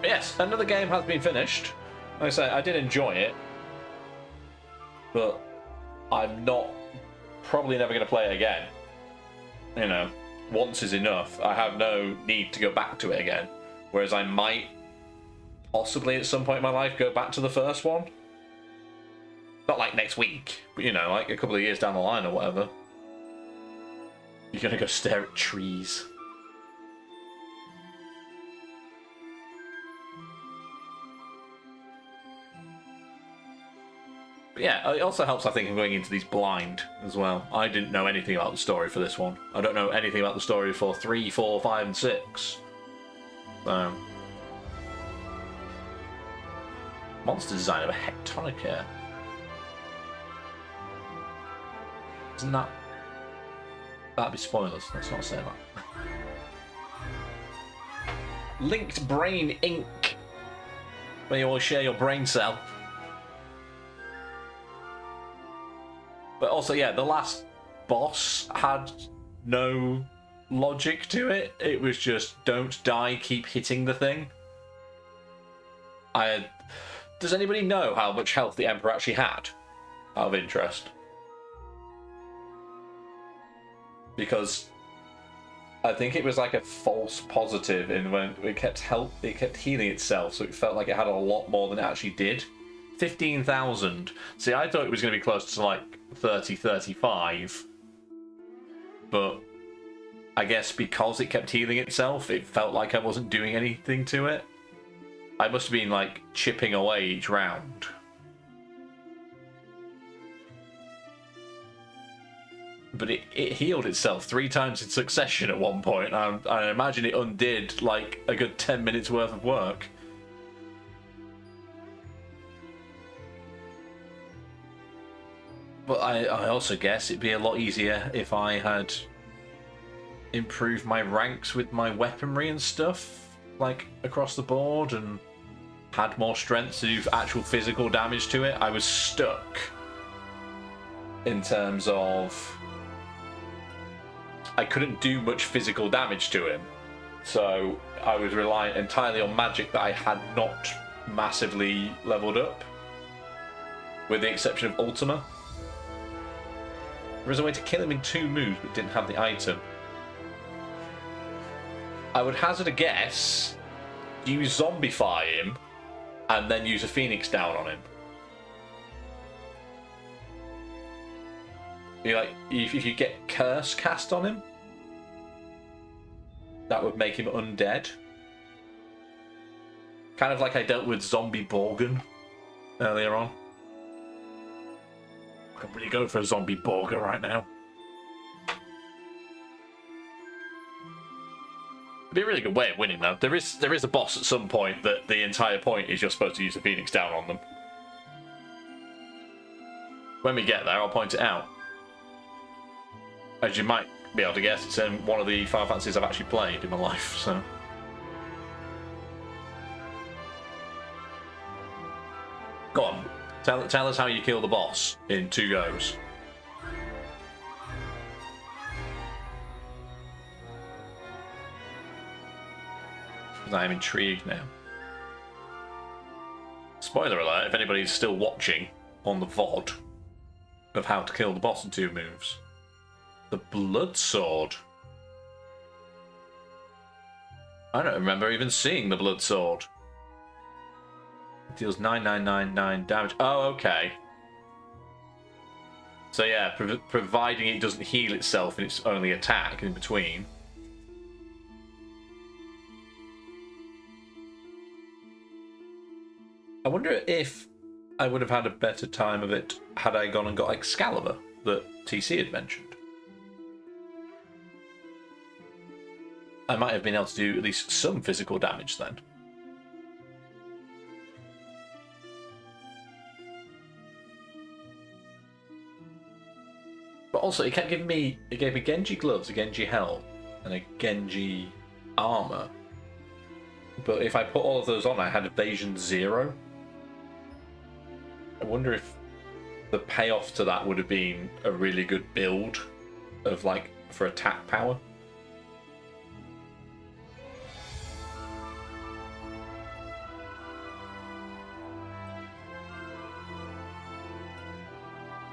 Yes, another game has been finished. Like I say, I did enjoy it, but I'm not probably never going to play it again. You know, once is enough. I have no need to go back to it again. Whereas I might possibly at some point in my life go back to the first one. Not like next week, but you know, like a couple of years down the line or whatever. You're gonna go stare at trees. But yeah, it also helps, I think, in going into these blind as well. I didn't know anything about the story for this one. I don't know anything about the story for 3, 4, 5, and 6. So... monster design of a Hectonica. Isn't that... that'd be spoilers, let's not say that. Linked Brain Inc. Where you all share your brain cell. But also, yeah, the last boss had no logic to it. It was just, don't die, keep hitting the thing. Does anybody know how much health the Emperor actually had? Out of interest. Because I think it was like a false positive in when it kept healing itself, so it felt like it had a lot more than it actually did. 15,000. See, I thought it was going to be close to like 30, 35. But I guess because it kept healing itself, it felt like I wasn't doing anything to it. I must have been like chipping away each round. But it healed itself 3 times in succession at one point. I imagine it undid like a good 10 minutes worth of work. But I also guess it'd be a lot easier if I had improved my ranks with my weaponry and stuff, like across the board, and had more strength to do actual physical damage to it. I was stuck in terms of I couldn't do much physical damage to him. So I was reliant entirely on magic that I had not massively leveled up, with the exception of Ultima. There is a way to kill him in 2 moves but didn't have the item. I would hazard a guess, you zombify him and then use a Phoenix down on him. If you get Curse cast on him, that would make him undead. Kind of like I dealt with Zombie Borgin earlier on. I could really go for a Zombie Borgin right now. It'd be a really good way of winning, though. There is a boss at some point that the entire point is you're supposed to use the Phoenix down on them. When we get there, I'll point it out. As you might be able to guess, it's one of the Final Fantasies I've actually played in my life, so... Go on, tell us how you kill the boss in 2 goes. Because I am intrigued now. Spoiler alert, if anybody's still watching on the VOD of how to kill the boss in 2 moves. The Blood Sword. I don't remember even seeing the Blood Sword. It deals 9999 damage. Oh, okay. So yeah, providing it doesn't heal itself and it's only attack in between. I wonder if I would have had a better time of it had I gone and got Excalibur that TC had mentioned. I might have been able to do at least some physical damage then. But also, it kept giving me... It gave me Genji gloves, a Genji helm, and a Genji armor. But if I put all of those on, I had evasion 0. I wonder if the payoff to that would have been a really good build of, like, for attack power.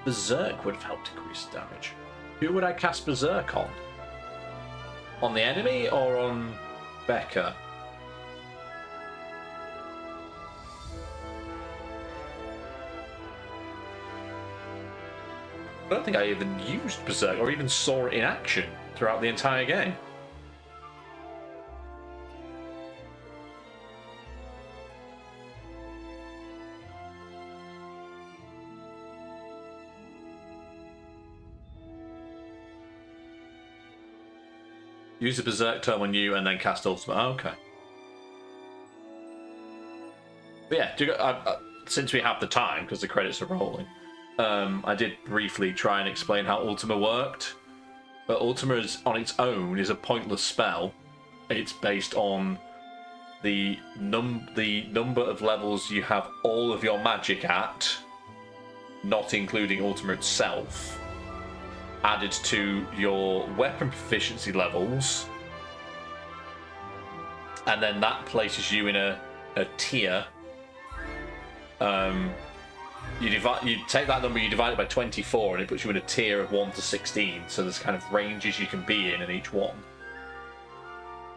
Berserk would have helped increase damage. Who would I cast Berserk on? On the enemy or on Becca? I don't think I even used Berserk or even saw it in action throughout the entire game. Use a Berserk term on you and then cast Ultimate. Oh, okay. But yeah, since we have the time, because the credits are rolling, I did briefly try and explain how Ultima worked. But Ultima is, on its own is a pointless spell. It's based on the number of levels you have all of your magic at, not including Ultima itself, added to your weapon proficiency levels, and then that places you in a tier. You take that number, you divide it by 24, and it puts you in a tier of 1 to 16. So there's kind of ranges you can be in each one,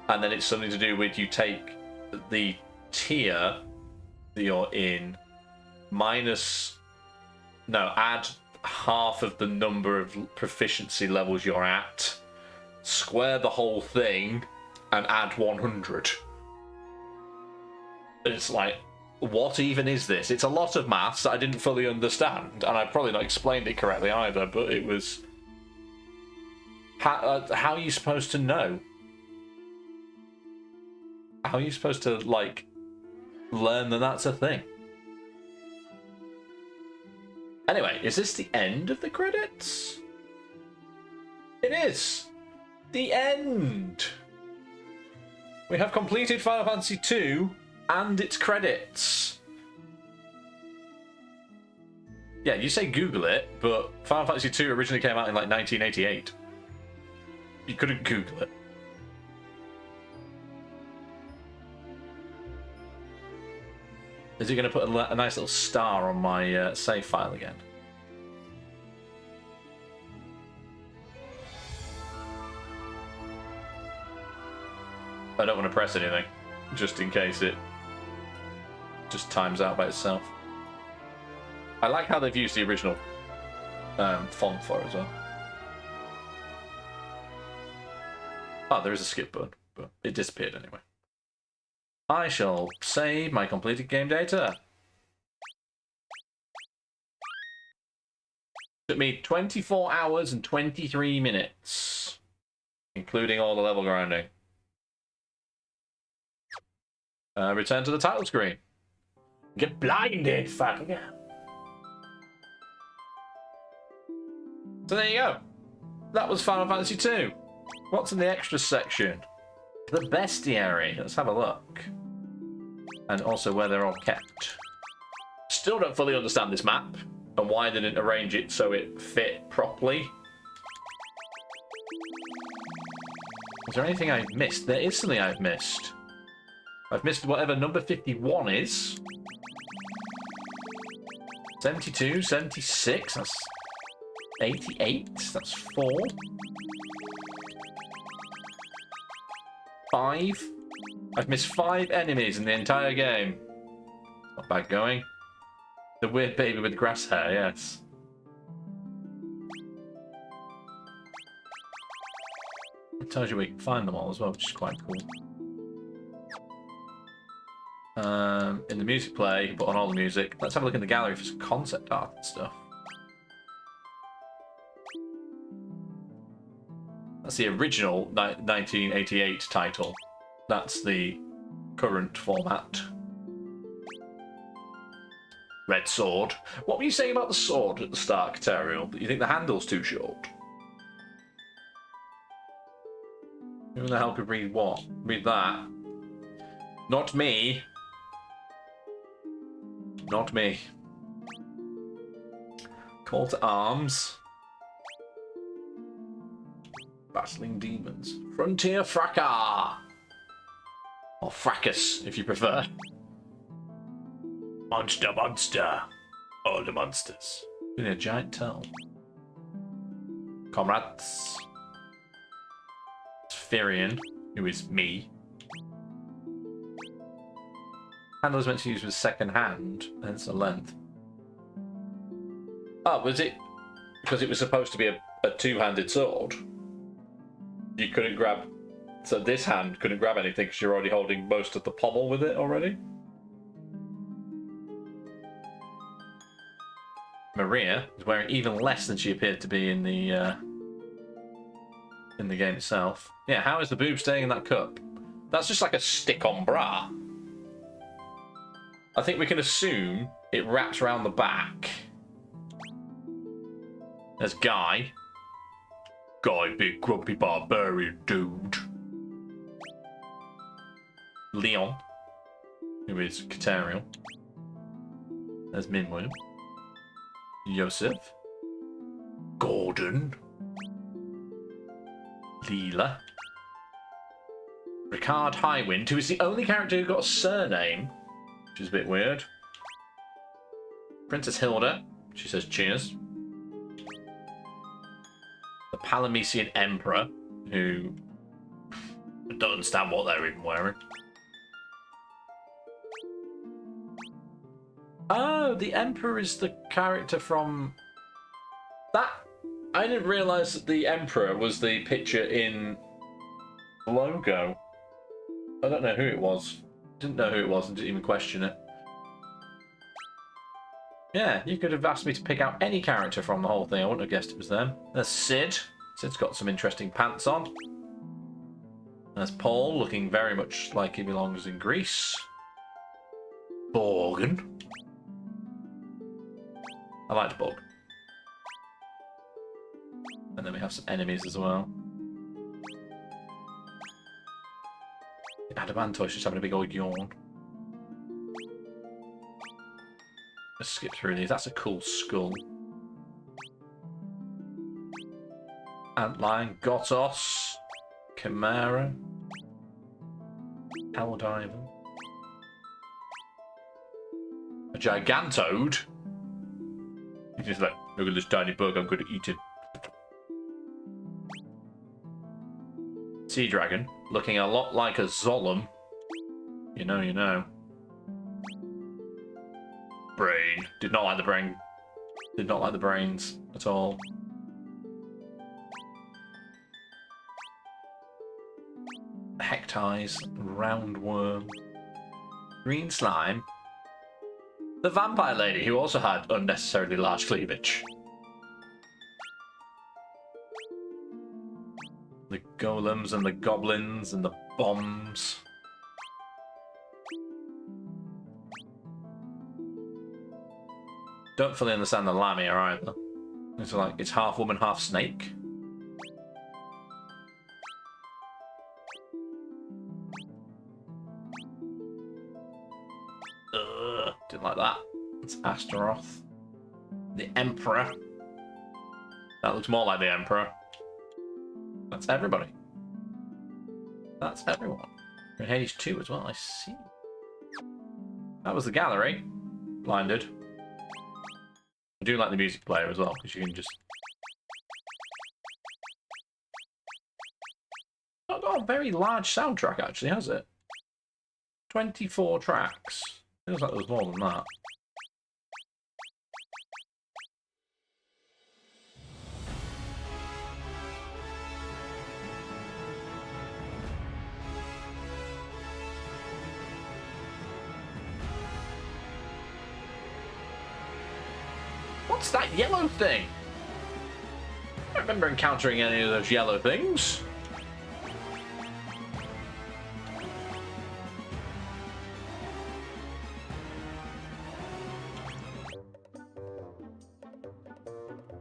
and then it's something to do with you take the tier that you're in add half of the number of proficiency levels you're at, square the whole thing, and add 100. It's like, what even is this? It's a lot of maths that I didn't fully understand, and I've probably not explained it correctly either, but it was... How are you supposed to know? How are you supposed to, like, learn that that's a thing? Anyway, is this the end of the credits? It is! The end! We have completed Final Fantasy II and its credits. Yeah, you say Google it, but Final Fantasy II originally came out in like 1988. You couldn't Google it. Is it going to put a nice little star on my save file again? I don't want to press anything, just in case it just times out by itself. I like how they've used the original font for it as well. Oh, there is a skip button, but it disappeared anyway. I shall save my completed game data. Took me 24 hours and 23 minutes, including all the level grinding. Return to the title screen. Get blinded, fucker. So there you go. That was Final Fantasy II. What's in the extras section? The bestiary. Let's have a look. And also where they're all kept. Still don't fully understand this map and why they didn't arrange it so it fit properly. Is there anything I've missed? There is something I've missed. I've missed whatever number 51 is. 72, 76, that's 88, that's 4. 5. I've missed 5 enemies in the entire game. Not bad going. The weird baby with grass hair, yes. It tells you where you can find them all as well, which is quite cool. In the music player, you can put on all the music. Let's have a look in the gallery for some concept art and stuff. That's the original 1988 title. That's the current format. Red sword. What were you saying about the sword at the start, Caterial? You think the handle's too short? Who the hell could read what? Read that. Not me. Not me. Call to arms. Battling demons. Frontier fracas. Or fracas, if you prefer. Monster, monster. All the monsters. In a giant tunnel. Comrades. Firion, who is me. Handle is meant to use with second hand, hence the length. Oh, was it because it was supposed to be a two-handed sword? You couldn't grab... So this hand couldn't grab anything because you're already holding most of the pommel with it already? Maria is wearing even less than she appeared to be in the game itself. Yeah, how is the boob staying in that cup? That's just like a stick-on bra. I think we can assume it wraps around the back. There's Guy. Guy, big grumpy barbarian dude. Leon, who is Caterial. There's Minwoo. Yosef. Gordon. Leela. Ricard Highwind, who is the only character who got a surname, which is a bit weird. Princess Hilda, she says cheers. The Palamecian Emperor, who I don't understand what they're even wearing. Oh, the Emperor is the character from... That... I didn't realise that the Emperor was the picture in the logo. I don't know who it was. Didn't know who it was and didn't even question it. Yeah, you could have asked me to pick out any character from the whole thing. I wouldn't have guessed it was them. There's Sid. Sid's got some interesting pants on. There's Paul, looking very much like he belongs in Greece. Borgen. I liked Borg. And then we have some enemies as well. Adamantosh just having a big old yawn. Let's skip through these. That's a cool skull. Antlion, Gotos, Chimera, Helldiver. A Gigantoad? He's just like, look at this tiny bug, I'm going to eat it. Sea Dragon, looking a lot like a Zolom. You know. Brain. Did not like the brain. Did not like the brains at all. Hectize, Roundworm, Green Slime, the Vampire Lady, who also had unnecessarily large cleavage. The Golems and the Goblins and the Bombs. Don't fully understand the Lamia either. It's like, it's half woman, half snake. Didn't like that. It's Astaroth. The Emperor. That looks more like the Emperor. That's everybody. That's everyone. We're in Hades 2 as well, I see. That was the gallery. Blinded. I do like the music player as well, because you can just... Not got a very large soundtrack, actually, has it? 24 tracks. Feels like there was more than that. What's that yellow thing? I don't remember encountering any of those yellow things.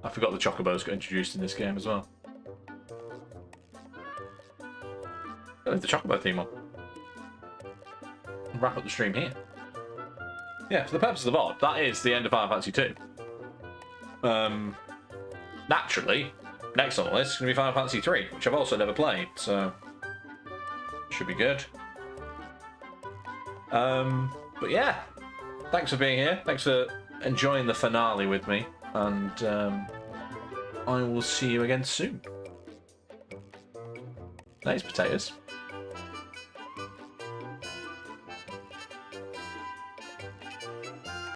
I forgot the Chocobos got introduced in this game as well. There's the Chocobo theme on. Wrap up the stream here. Yeah, for the purpose of the VOD, that is the end of Final Fantasy 2. Naturally, next on the list is going to be Final Fantasy 3, which I've also never played, so should be good. But yeah, thanks for being here. Thanks for enjoying the finale with me, and I will see you again soon. Thanks, potatoes.